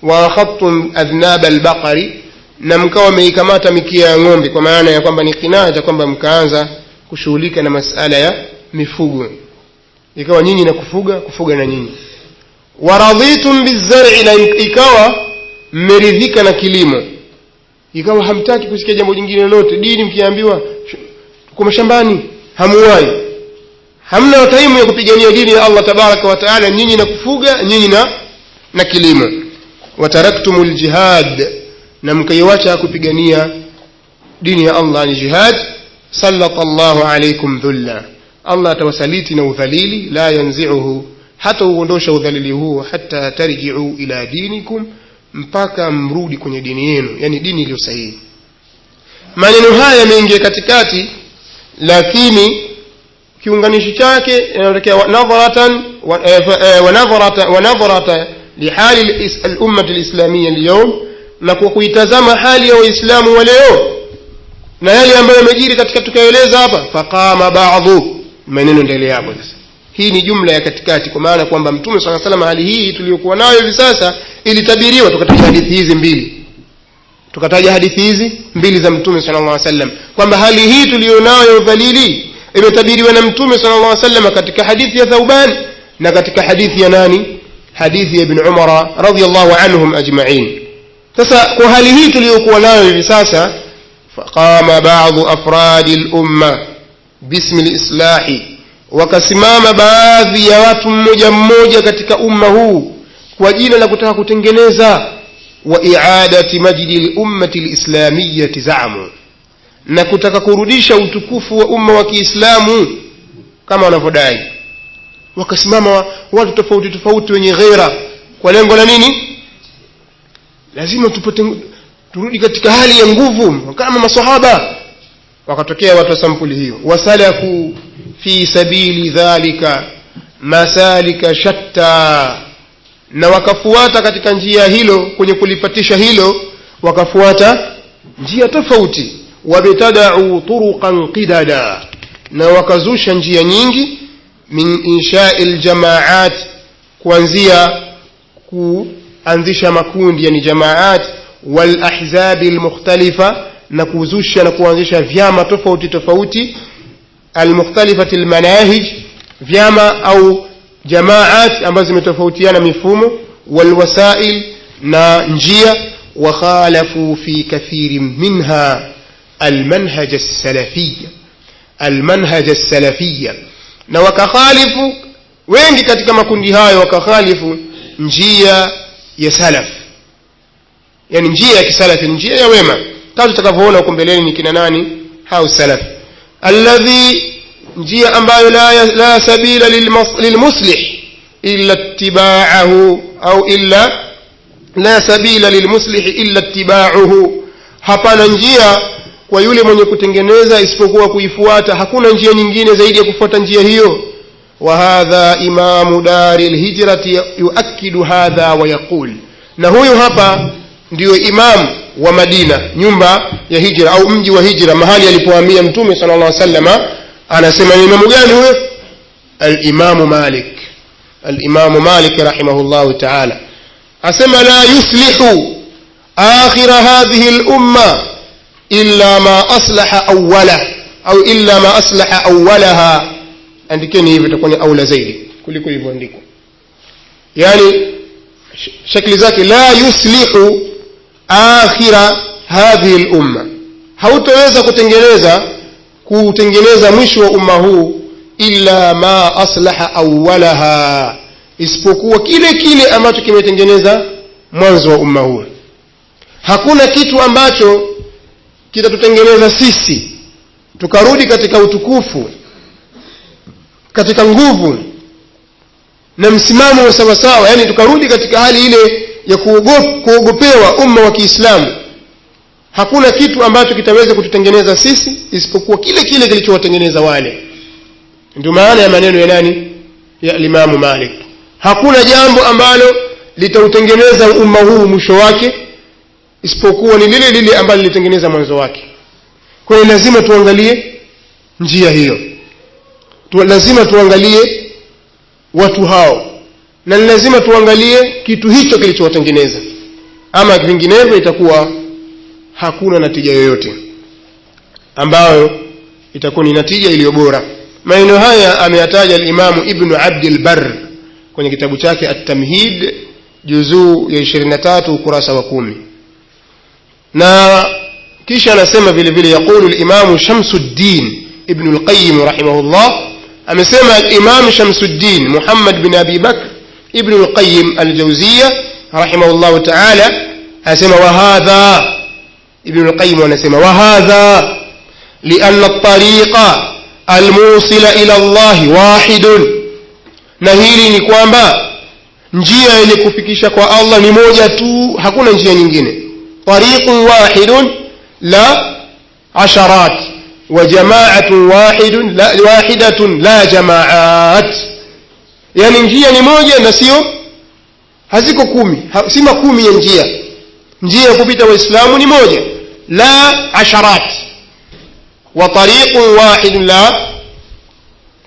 wa akhadtum adhnab al-baqari, na mkawa mmeikamata mikia ya ng'ombe, kwa maana ya kwamba ni kinaya cha kwamba mkaanza kushughulika na masala ya mifugo, ikawa nyinyi na kufuga na nyinyi. Waradhitum bizar'i, na ikawa mmeridhika na kilimo, ikawa hamtaki kusikia jambo jingine lolote. Dini mkiambiwa kwa mashambani hamuwai, hamna taimu ya kupigania dini ya Allah tabaraka wa taala, nyinyi na kufuga, nyinyi na kilimo. Wataraktumul jihad, na mkaiacha kupigania dini ya Allah ni jihad. Sallallahu alaykum dhulla, Allah atawasaliti na udhalili, la yanzi'uhu, hata uondosha udhalili huo, hata tarji'u ila dinikum, mpaka mrudi kwenye dini yenu, yani dini iliyo sahihi. Maneno haya yameingia katikati, lakini kiunganishi chake inatokea nadharatan wa nadharata lihali al-umma al-islamiyya al-yawm, na kwa kuitazama hali ya waislamu wa leo na yale ambayo yamejiri katika tukaeleza hapa. Faqama ba'dhu, maneno endelee hapo sasa. Hii ni jumla ya katikati, kwa maana kwamba Mtume sallallahu alaihi wasallam hali hii tuliyokuwa nayo hivi sasa ilitabiriwa. Tukataja hadithi hizi mbili za Mtume sallallahu alaihi wasallam, kwamba hali hii tulionayo dhalili imetabiriwa na Mtume sallallahu alaihi wasallam katika hadithi ya Thauban, na katika hadithi ya nani? Hadithi ya Ibn Umar radhiyallahu anhum ajma'in. Sasa kwa hali hii tuliyokuwa nayo hivi sasa, faqama ba'dhu afradi al-umma bismi al-islahi, wakasimama baadhi ya watu mmoja mmoja katika umma huu kwa jina la kutaka kutengeneza, wa i'adati majdi al-ummati al-islamiyyati za'amu, na kutaka kurudisha utukufu wa umma wa Kiislamu kama wanavyodai. Wakasimama watu tofauti tofauti wenye ghaira, kwa lengo la nini? Lazima turudi katika hali ya nguvu kama maswahaba. Wakatokea watu wa sampuli hiyo, wasalaku fi sabili dhalika masalika shatta, na wakafuata katika njia hilo, kwenye kulipatisha hilo wakafuata njia tofauti. Wabtada'u turuqan qidada, na wakazusha njia nyingi. Min insha'il jama'at, kuanzia kuanzisha makundi, yani jama'at. Wal ahzabil mukhtalifa, na kuzusha na kuanzisha vyama tofauti tofauti. Al mukhtalifati al manahij, vyama au jama'at ambazo zimetofautiana mifumo. Wal wasail, na njia. Wa khalafu fi kathirin minha المنهج السلفية, na wakakhalifu wengi katika makundi hayo, wakakhalifu njia ya salaf, yani njia ya kisalafi, njia ya wema. Kama tutakavyoona huko mbeleni ni kina nani hao salaf. Alladhi, njia ambayo la sabila lilmuslih illa ittiba'uhu, au illa la sabila lilmuslih illa ittiba'uhu, hapana njia kwa yule mwenye kutengeneza isipokuwa kuifuata. Hakuna njia nyingine zaidi ya kufuata njia hiyo. Wa hadha imamu daril hijrati yuakidu hadha wa yaqul, na huyu hapa ndio imam wa Madina, nyumba ya hijra au mji wa hijra, mahali alipohamia Mtume sallallahu alaihi wasallam. Anasema ni imamu gani huyo? Al-Imam Malik rahimahullahu ta'ala. Asema la yuslihu akhir hadhihi al-umma illa ma aslaha awwala, au illa ma aslaha awwalaha. Andikeni hivi, itakuwa ni aula zaidi kuliko hivyo andiko. Yani shakli zake, la yuslihu akhira hadhihi al-umma, hautaweza kutengeneza mwisho wa umma huu, illa ma aslaha awwalaha, isipokuwa kile ambacho kimetengeneza mwanzo wa umma huu. Hakuna kitu ambacho kitatutengeneza sisi tukarudi katika utukufu, katika nguvu na msimamo wa sawa sawa, yani tukarudi katika hali ile ya kuogopewa umma wa Kiislamu, hakuna kitu ambacho kitaweza kututengeneza sisi isipokuwa kile kile kilichowatengeneza wale. Ndio maana ya maneno ya nani? Ya Imam Malik. Hakuna jambo ambalo litautengeneza umma huu mwisho wake isipokuwa ni lile lile ambalo lilitengeneza mwanzo wake. Kwa hiyo lazima tuangalie njia hiyo, lazima tuangalie watu hao, na lazima tuangalie kitu hicho kilichowatengeneza, ama vinginevyo itakuwa hakuna natija yoyote ambayo itakuwa ni natija iliyo bora. Maneno haya ameyataja al-Imam Ibn Abd al-Barr kwenye kitabu chake At-Tamhid juzuu ya 23 ukurasa wa 10. Na kisha anasema vile vile yaqulu al-Imam Shamsuddin Ibn al-Qayyim rahimahullah, amesema al-Imam Shamsuddin Muhammad bin Abi Bakr Ibn al-Qayyim al-Jawziyya rahimahullah ta'ala, anasema wa hadha, Ibn al-Qayyim anasema wa hadha lianna at-tariqa al-musila ila Allah wahidun, na hili ni kwamba njia ile kufikisha kwa Allah ni moja tu, hakuna njia nyingine. Tariqun wahidun la asharat wa jama'atun wahidatun la jama'at, yani njia ni moja na sio haziko 10, si makumi ya njia ya kupita waislamu ni moja, la asharat wa tariqun wahidun la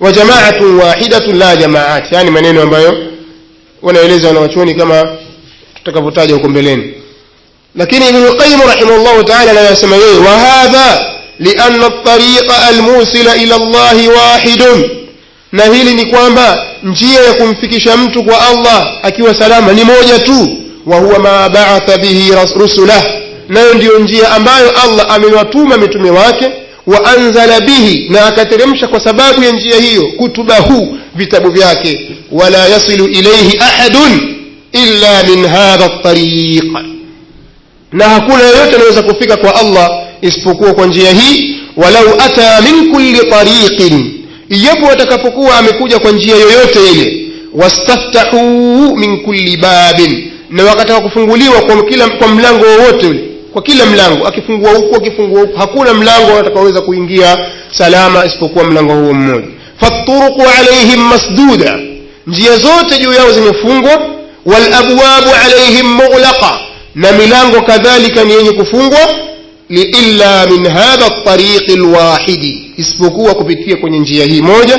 wa jama'atun wahidatun la jama'at, yani maneno ambayo wanaeleza wanawachuoni kama tutakavyotaja huko mbeleni. Lakini Ibn Qayyim rahimahullah ta'ala anasema yeye wa hadha lianna at-tariqa al-musila ila Allah wahidun, na hili ni kwamba njia ya kumfikisha mtu kwa Allah akiwa salama ni moja tu, wa huwa ma ba'atha bihi rusulah, nayo ndio njia ambayo Allah amewatuma mitume wake, wa anzala bihi, na akateremsha kwa sababu ya njia hiyo kutubahu, vitabu vyake, wala yasilu ilayhi ahadun illa min hadha at-tariq, na hakuna yeyote anaweza kufika kwa Allah isipokuwa kwa njia hii. Walau ata min kulli tariqin, ijapo atakapokuwa amekuja kwa njia yoyote ile, wastaftahu min kulli babin, na wakataka kufunguliwa kwa mlango wowote ule, kwa kila mlango, akifungua huko hakuna mlango atakaoweza kuingia salama isipokuwa mlango huo mmoja. Faturuqu alaihim masduda, njia zote juu yao zimefungwa. Wal abwabu alaihim mughlaqa, na milango kadhalika ni yenye kufungwa. Illa min hadha at-tariq al-wahid, isipokuwa kupitia kwenye njia hii moja.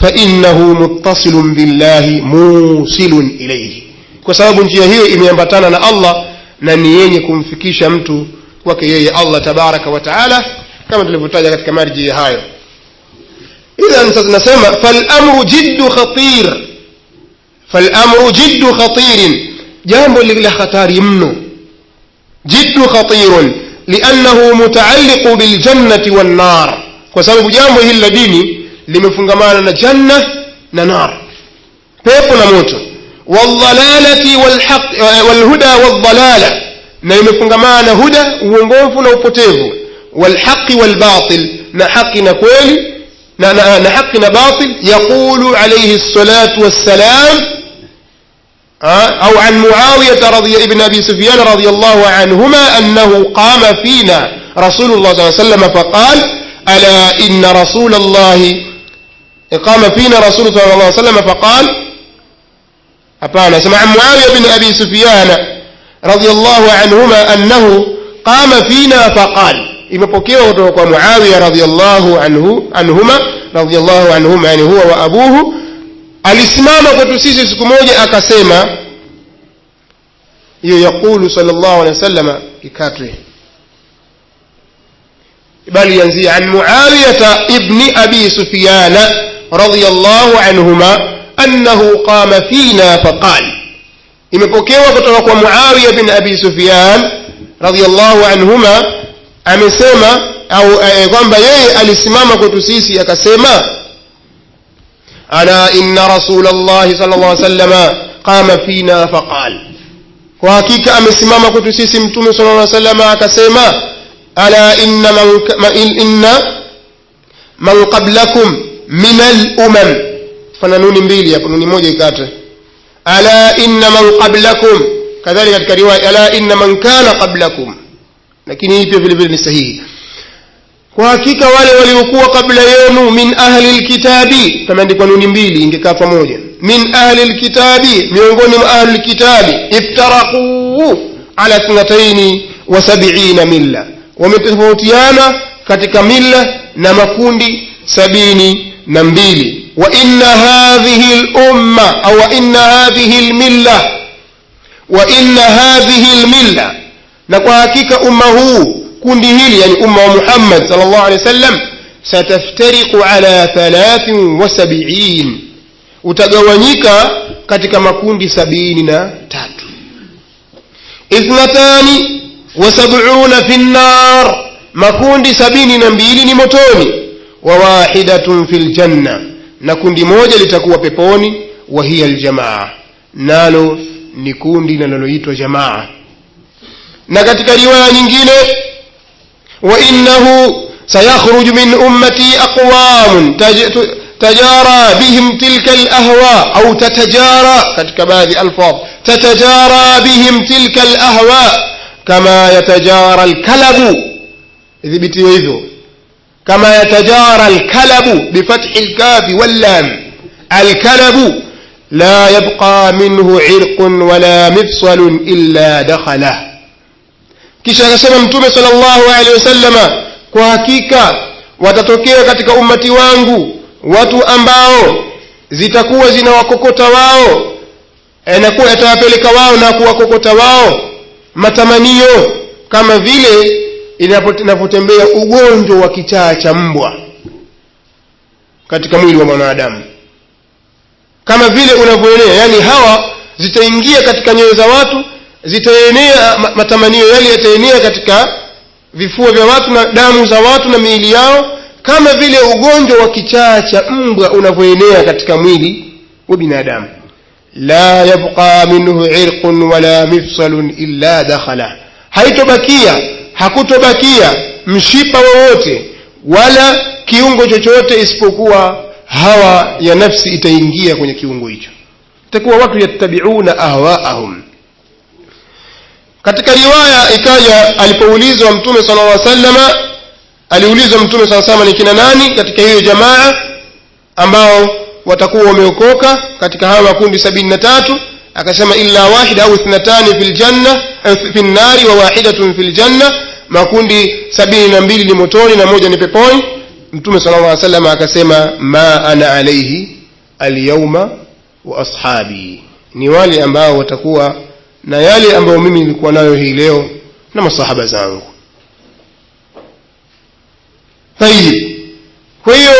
Fa innahu muttasilun billahi musilun ilayhi, kwa sababu njia hiyo imeambatana na Allah na ni yenye kumfikisha mtu kwake yeye Allah tabaraka wa taala, kama tulivyotaja katika marji hayo. Idhan tunasema fal amru jiddu khatir, jambo lile hatari mno, jiddu khatirun li'annahu muta'alliq bil jannati wan nar, kwa sababu jambo hili la dini limefungamana na janna na nar, pepo na moto. Wadhalalati walhuda wadhalala, na imefungamana na huda, uongofu na upotevu. Walhaqi walbatil, na haki na kweli, na haki na batil. Yaqulu alayhi salatu wassalam au an Muawiyah ibn Abi Sufyan radiyallahu anhuma annahu qama fina Rasulullah sallallahu alayhi wasallam faqala ala inna Rasulullah qama fina Rasulullah sallallahu alayhi wasallam faqala, hapana, sema Muawiyah ibn Abi Sufyan radiyallahu anhuma annahu qama fina faqala, imepokewa kutoka kwa Muawiyah radiyallahu anhuma, yani huwa wa abuhu, alisimama kwetu sisi siku moja akasema. Hiyo yaqulu sallallahu alayhi wasallam ikatwe, bali yanzia an Muawiyah ibn Abi Sufyan radiyallahu anhuma annahu qama fina faqala, imepokewa kutoka kwa Muawiyah bin Abi Sufyan radiyallahu anhuma amesema, au kwamba yeye alisimama kwetu sisi akasema, ala inna Rasulullah sallallahu alayhi wasallam qama fina faqala, kwa hakika amesimama kwetu sisi mtume sallallahu alayhi wasallam akasema, ala inna man qablakum min al-umam. Fana nuni mbili hapo, nuni moja ikate. Ala inna man qablakum, kadhalika katika riwaya ala inna man kana qablakum, lakini hii pia vile vile ni sahihi. Kwa hakika wale waliokuwa kabla yenu, min ahli alkitabi, kama ndiko nuni mbili ingekaa pamoja, min ahli alkitabi, miongoni mwa ahli alkitabi, iftaraqu ala 72 milla, wametofautiana katika milla na makundi 72. wa inna hadhihi al-umma au wa inna hadhihi al-milla, wa inna hadhihi al-milla, na kwa hakika umma huu, kundi hili, yani umma wa Muhammad sallallahu alaihi wasallam, sataftariqu ala 73, utagawanyika katika makundi 73. 72 fi an-nar, makundi 72 ni motoni. Wa wahidatun fil janna, na kundi moja litakuwa peponi. Wa hiya al-jamaa, nalo ni kundi linaloitwa jamaa. Na katika riwaya nyingine, wa innahu sayakhruju min ummati aqwam tajara bihim tilka al-ahwa, au tatajara katika baadhi alfaz, tatajara bihim tilka al-ahwa kama yatajara al-kalabu, idhibitiwe hivyo, kama yatajara al-kalabu bifathi al-kaf wal-lam. Al-kalabu la yabqa minhu irqun wala mifsalun illa dakhalah. Kisha akasema Mtume sallallahu alaihi wasallama, kwa hakika watatokea katika ummati wangu watu ambao zitakuwa zinawakokota wao, na kuwa yatawapeleka wao na kuwakokota wao matamanio, kama vile inapotembea ugonjwa wa kichaa cha mbwa katika mwili wa mwanadamu, kama vile unavyoenea. Yani hawa zitaingia katika nyoyo za watu, zitaenea matamanio yale, yataenea katika vifua vya watu na damu za watu na miili yao, kama vile ugonjwa wa kichaa cha mbwa unavyoenea katika mwili wa binadamu. La yabqa minhu irqun wala mifsalun illa dakhala, hakutobakia mshipa wowote wala kiungo chochote isipokuwa hawa ya nafsi itaingia kwenye kiungo hicho. Itakuwa watu yattabi'una ahwaahum. Katika riwaya ikaja, alipoulizwa Mtume sallallahu alaihi wasallam, aliulizwa Mtume sallallahu alaihi wasallam ni kina nani katika hiyo jamaa ambao watakuwa wameokoka katika hawa makundi 73, akasema illa wahida au 2 fil janna fi nari wa wahidatun fil janna, makundi 72 ni motoni na moja ni peponi. Mtume sallallahu alaihi wasallam akasema ma ana alayhi alyawma wa ashabi, ni wale ambao watakuwa na yale ambayo mimi nilikuwa nayo hii leo na masahaba zangu. Tayeb, kwa hiyo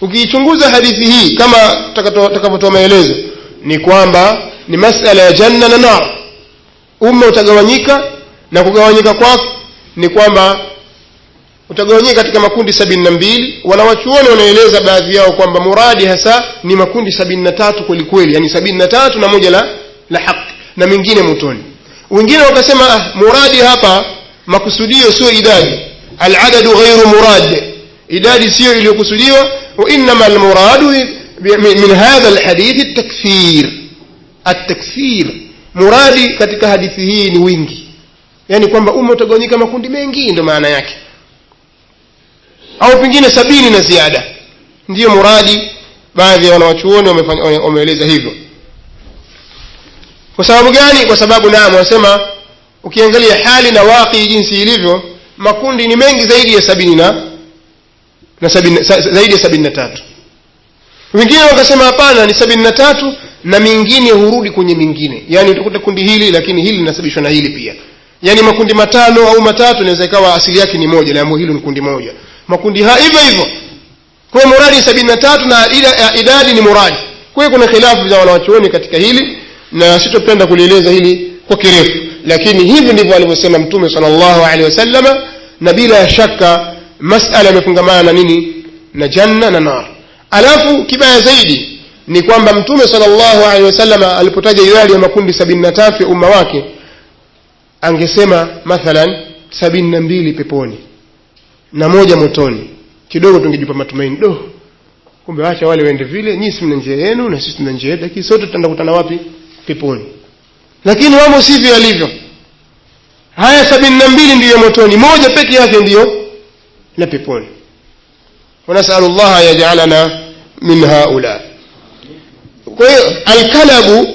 ukichunguza hadithi hii kama tutakavyotoa maelezo, ni kwamba ni masala ya janna na nar. Umma utagawanyika, na kugawanyika kwake ni kwamba utagawanyika katika makundi 72. Wanawachuoni wanaeleza baadhi yao kwamba muradi hasa ni makundi 73 kweli kweli, yani 73 na moja la haki na mingine motoni. Wengine wakasema muradi hapa makusudio sio idadi, al-adadu ghairu murad, idadi sio iliyokusudiwa. Wa inma al-muradu min hadha al-hadith at-takfir. At-takfir, muradi katika hadithi hii ni wingi, yani kwamba umma utagawanyika makundi mengi, ndio maana yake, au pengine 70 na ziada, ndio muradi. Baadhi ya wanawachuoni wameeleza hivyo. Kwa sababu gani? Kwa sababu naam, wanasema ukiangalia hali na waqi jinsi ilivyo, makundi ni mengi zaidi ya 70 zaidi ya 73. Wengine wakasema hapana, ni 73 na mingine hurudi kwenye mingine, yani utakuta kundi hili lakini hili linasababishwa na hili pia, yani makundi 5 au 3 inaweza ikawa asili yake ni moja na hilo ni kundi moja, makundi hivyo hivyo. Kwa muradi 73 na idadi ni muradi. Kwa hiyo kuna khilafu za wanawachuoni katika hili, na sitopenda kulieleza hili kwa kirefu, lakini hivi ndivyo alivyosema Mtume sallallahu alaihi wasallam, na bila shaka masala imefungamana na nini? Na janna na nar. Alafu kibaya zaidi ni kwamba Mtume sallallahu alaihi wasallam alipotaja idadi ya makundi 73 ya umma wake, angesema mathalan 72 peponi, na moja motoni, kidogo tungejipa matumaini, kumbe acha wale waende vile, nyinyi si mna njia yenu na sisi tuna njia yetu, lakini sote tutakutana wapi? Peponi. Lakini wao sivyo alivyo. Haya 72 ndiyo motoni, moja pekee yake ndiyo na peponi. Wanasallallahu yaj'alana min haula. Kwa hiyo alkalabu,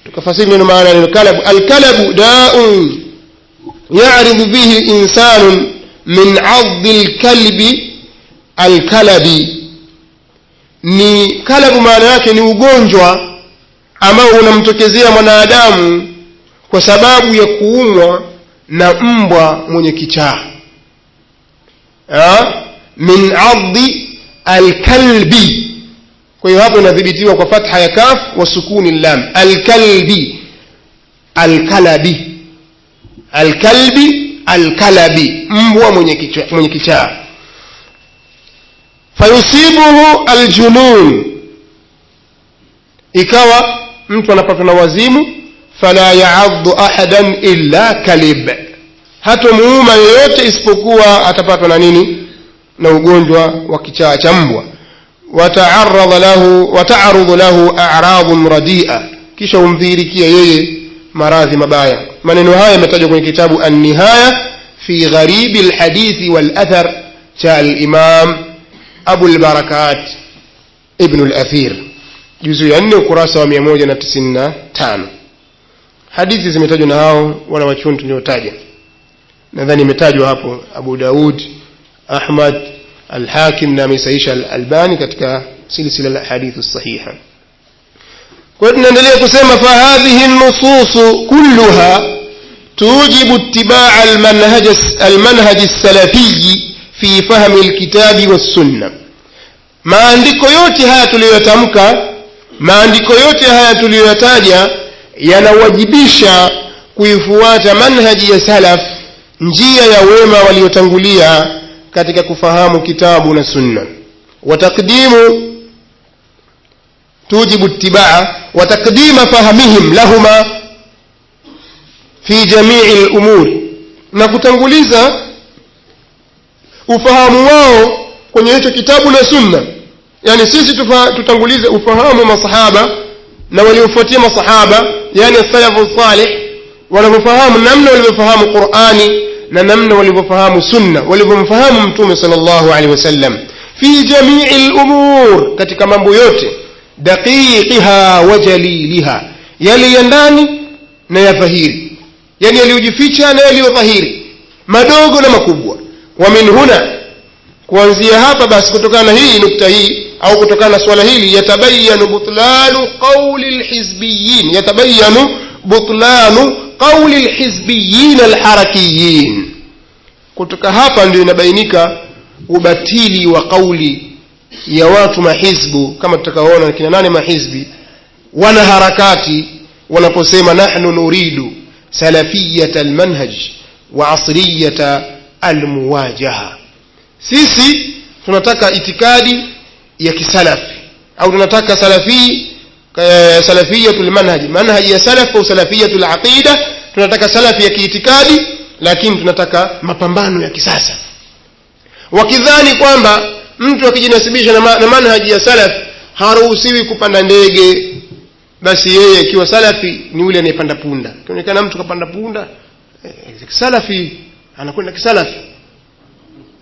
tukafasiri neno maana ya alkalabu, alkalabu da'un ya'ridu bihi al-insanu min 'addi al-kalbi alkalabi. Ni kalabu, maana yake ni ugonjwa ambao unamtokezea mwanadamu kwa sababu ya kuumwa na mbwa mwenye kichaa. Min 'addi al-kalbi. Kwa hiyo hapo inadhibitiwa kwa fatha ya kaf wa sukuni lam. Al-kalbi, al-kalabi, al-kalbi, al-kalabi, mbwa mwenye kichaa. Fayusibuhu al-junun, ikawa mtu anapatwa na wazimu. Fala ya'addu ahadan illa kalib, hata muuma yoyote isipokuwa atapatwa na nini? Na ugonjwa wa kichaa cha mbwa. Wata'arudhu lahu a'radun radi'a, kisha umdhirikia yeye maradhi mabaya. Maneno haya yametajwa kwenye kitabu An-Nihaya fi Gharib al-Hadith wal-Athar cha al-Imam Abu al-Barakat Ibn al-Athir, juzu ya 4 ukurasa wa 195. Hadithi zimetajwa na hao wana wachuoni tuliotaja. Nadhani imetajwa hapo Abu Daud, Ahmad, Al-Hakim na Misaisha Al-Albani katika silsila al-hadith as-sahiha. Kwa hiyo tunaendelea kusema fa hadhihi an-nusus kulluha tujibu ittiba' al-manhaj as-salafi fi fahm al-kitabi was-sunnah. Maandiko yote haya tuliyotamka, maandiko yote haya tuliyotaja yanawajibisha kuifuata manhaji ya salaf, njia ya wema waliotangulia katika kufahamu kitabu na sunna. Wataqdimu tujibu ittiba'a wa taqdima fahmihim lahuma fi jami'i al-umur, na kutanguliza ufahamu wao kwenye hicho kitabu na sunna. Yani sisi tutangulize ufahamu masahaba na waliofuatia masahaba, yani salafu salih, wanafahamu namna walivyofahamu Qur'ani na namna walivyofahamu sunna, walivyomfahamu Mtume sallallahu alaihi wasallam fi jami'il umur, katika mambo yote, daqiqiha wa jaliliha, yale ya ndani na ya dhahiri, yani yaliyojificha na yaliyodhahiri, madogo na makubwa. Wa min huna, kuanzia hapa basi, kutokana na hii nukta hii au kutokana na swala hili, yatabayanu butlanu qawli alhizbiyyin, yatabayanu butlanu qawli alhizbiyyin alharakiyin. Kutoka hapa ndio inabainika ubatili wa kauli ya watu mahizbu, kama tutakaoona kina nane mahizbi wana harakati wanaposema nahnu nuridu salafiyata almanhaj wa asriyata almuwajaha. Sisi tunataka itikadi ya kisalafi, au tunataka salafiyatul manhaj, manhaji ya salaf au salafiyatul aqida. Tunataka salafi ya kiitikadi, lakini tunataka mapambano ya kisasa. Wakidhani kwamba mtu akijinasibisha na manhaji ya salaf haruhusiwi kupanda ndege, basi yeye ikiwa salafi ni yule anayepanda punda. Kionekana mtu kapanda punda, salafi anakwenda kisalafi.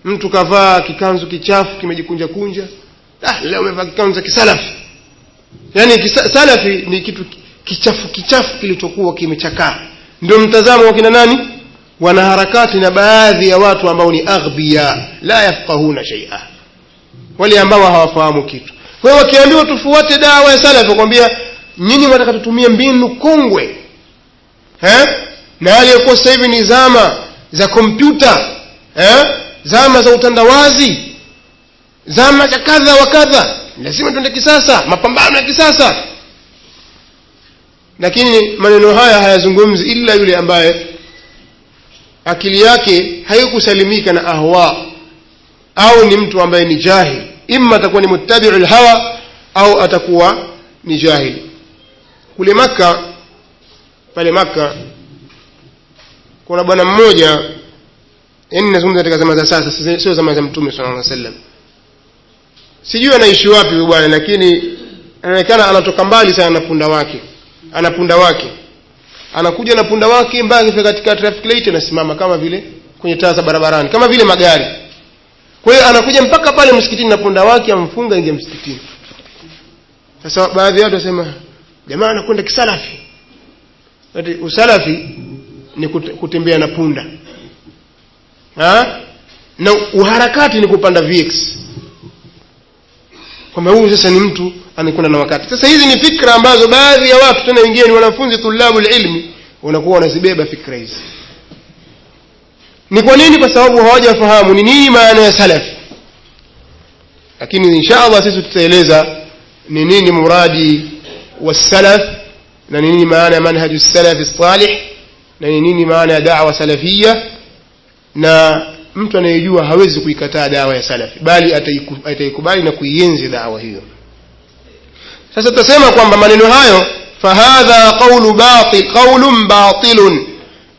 Mtu kavaa kikanzu kichafu kimejikunja kunja, leo umevaa kikanzu cha kisalafi. Yani salafi ni kitu kichafu kilichokuwa kimechakaa. Ndio mtazamo wa kina nani? Wanaharakati na baadhi ya watu ambao ni aghbiya, la yafqahuna shay'a, wale ambao hawafahamu kitu. Kwa hiyo wakiambiwa tufuate dawa ya salafi, wakwambia nyinyi mnataka tutumie mbinu kongwe, na aliyokuwa sasa hivi ni zama za kompyuta, zama za utandawazi, zama za kadha wa kadha, lazima tuende kisasa, mapambano ya kisasa. Lakini maneno haya hayazungumzi ila yule ambaye akili yake haikusalimika na ahwa, au ni mtu ambaye ni jahil. Imma atakuwa ni muttabi'ul hawa au atakuwa ni jahil. Kule Makka, pale Makka kuna bwana mmoja yani nazungumza katika zama za sasa, sio zama za Mtume sallallahu alaihi wasallam. Sijui anaishi wapi huyu bwana, lakini anaonekana anatoka mbali sana na punda wake. Ana punda wake, anakuja na punda wake mpaka akifika katika traffic light anasimama kama vile kwenye taa za barabarani, kama vile magari. Kwa hiyo anakuja mpaka pale msikitini na punda wake, amfunga ingia msikitini. Sasa baadhi ya watu wasema jamaa anakwenda kisalafi. Ati usalafi ni kutembea na punda. Na uharakati ni kupanda VX. Kama huyu sasa ni mtu anakwenda na wakati. Sasa hizi ni fikra ambazo baadhi ya watu, tena wengine ni wanafunzi tulabul ilmi, wanakuwa wanazibeba fikra hizi. Ni kwa nini? Kwa sababu hawajafahamu ni nini maana ya salaf. Lakini inshallah sisi tutaeleza ni nini muradi wa salaf, na nini maana ya manhaju salaf salih, na nini maana ya da'wa salafia. Na mtu anayejua hawezi kuikataa dawa ya salafi, bali ataikubali na kuienzi dawa hiyo. Sasa tutasema kwamba maneno hayo, fahadha qawlun batilun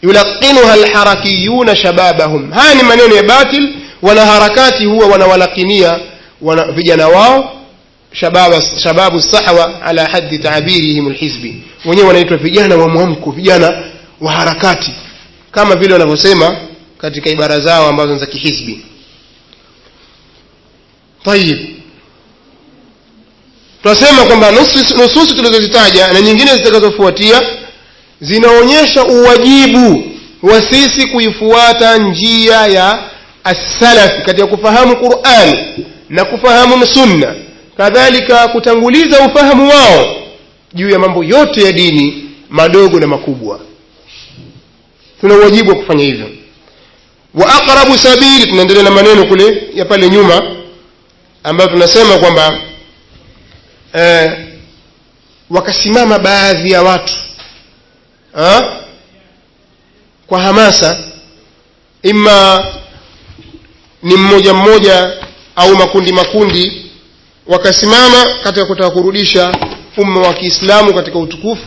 yulaqinuha alharakiyuna shababahum, haya ni maneno ya batil. Wana harakati huwa wanawalakinia vijana wao shababu sahwa ala haddi ta'birihim alhizbi, wenyewe wanaitwa vijana wa mwamko, vijana wa harakati, kama vile wanavyosema katika ibara zao ambazo ni za kihizbi. Tayib, tunasema kwamba nususi tulizozitaja na nyingine zitakazofuatia zinaonyesha uwajibu wa sisi kuifuata njia ya as-salaf katika kufahamu Qur'an na kufahamu sunna, kadhalika kutanguliza ufahamu wao juu ya mambo yote ya dini, madogo na makubwa. Tuna wajibu wa kufanya hivyo. Wa aqrabu sabili, tunaendelea na maneno kule ya pale nyuma ambayo tunasema kwamba wakasimama baadhi ya watu kwa hamasa, ima ni mmoja mmoja au makundi makundi, wakasimama katika kutaka kurudisha umma wa Kiislamu katika utukufu,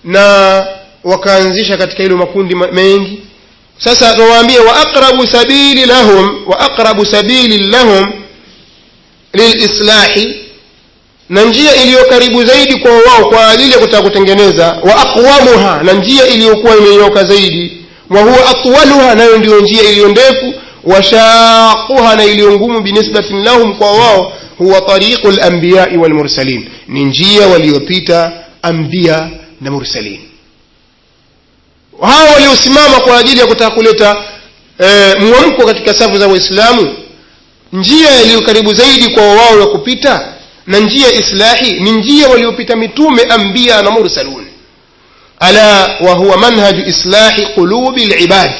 na wakaanzisha katika hilo makundi mengi. Sasa tuwaambie wa aqrabu sabili lahum lilislahi, na njia iliyo karibu zaidi kwa wao kwa ajili ya kutaka kutengeneza, wa aqwamuha, na njia iliyokuwa imenyoka zaidi, wa huwa atwaluha, nayo ndio njia iliyo ndefu, wa shaquha, na iliyo ngumu, binisbatin lahum, kwa wao, huwa tariqul anbiya wal mursalin, ni njia waliopita anbiya na mursalin. Hao waliosimama kwa ajili ya kutaka kuleta mwamko katika safu za Waislamu, njia iliyo karibu zaidi kwa wao ya kupita na njia islahi ni njia waliopita mitume, anbiya na mursalun. Ala wa huwa manhaju islahi qulubi alibad,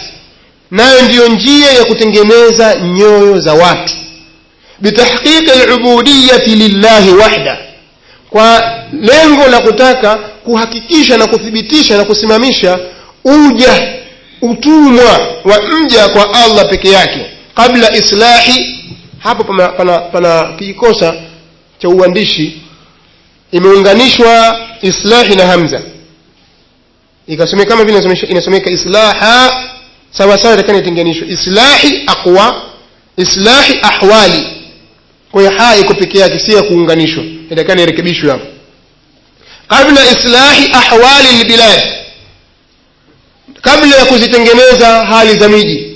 nayo ndiyo njia ya kutengeneza nyoyo za watu, bitahqiq alubudiyyati lillahi wahda, kwa lengo la kutaka kuhakikisha na kuthibitisha na kusimamisha utumwa wa mja kwa Allah peke yake, kabla islahi. Hapo pana kikosa cha uandishi, imeunganishwa islahi na hamza, ikasomeka kama vile inasomeka islaha, sawa sawa, lakini itenganishwe islahi aqwa, islahi ahwali. Kwa hiyo haa iko peke yake, si ya kuunganishwa, inataka irekebishwe hapo. Kabla islahi ahwali albilad, kabla ya kuzitengeneza hali za miji.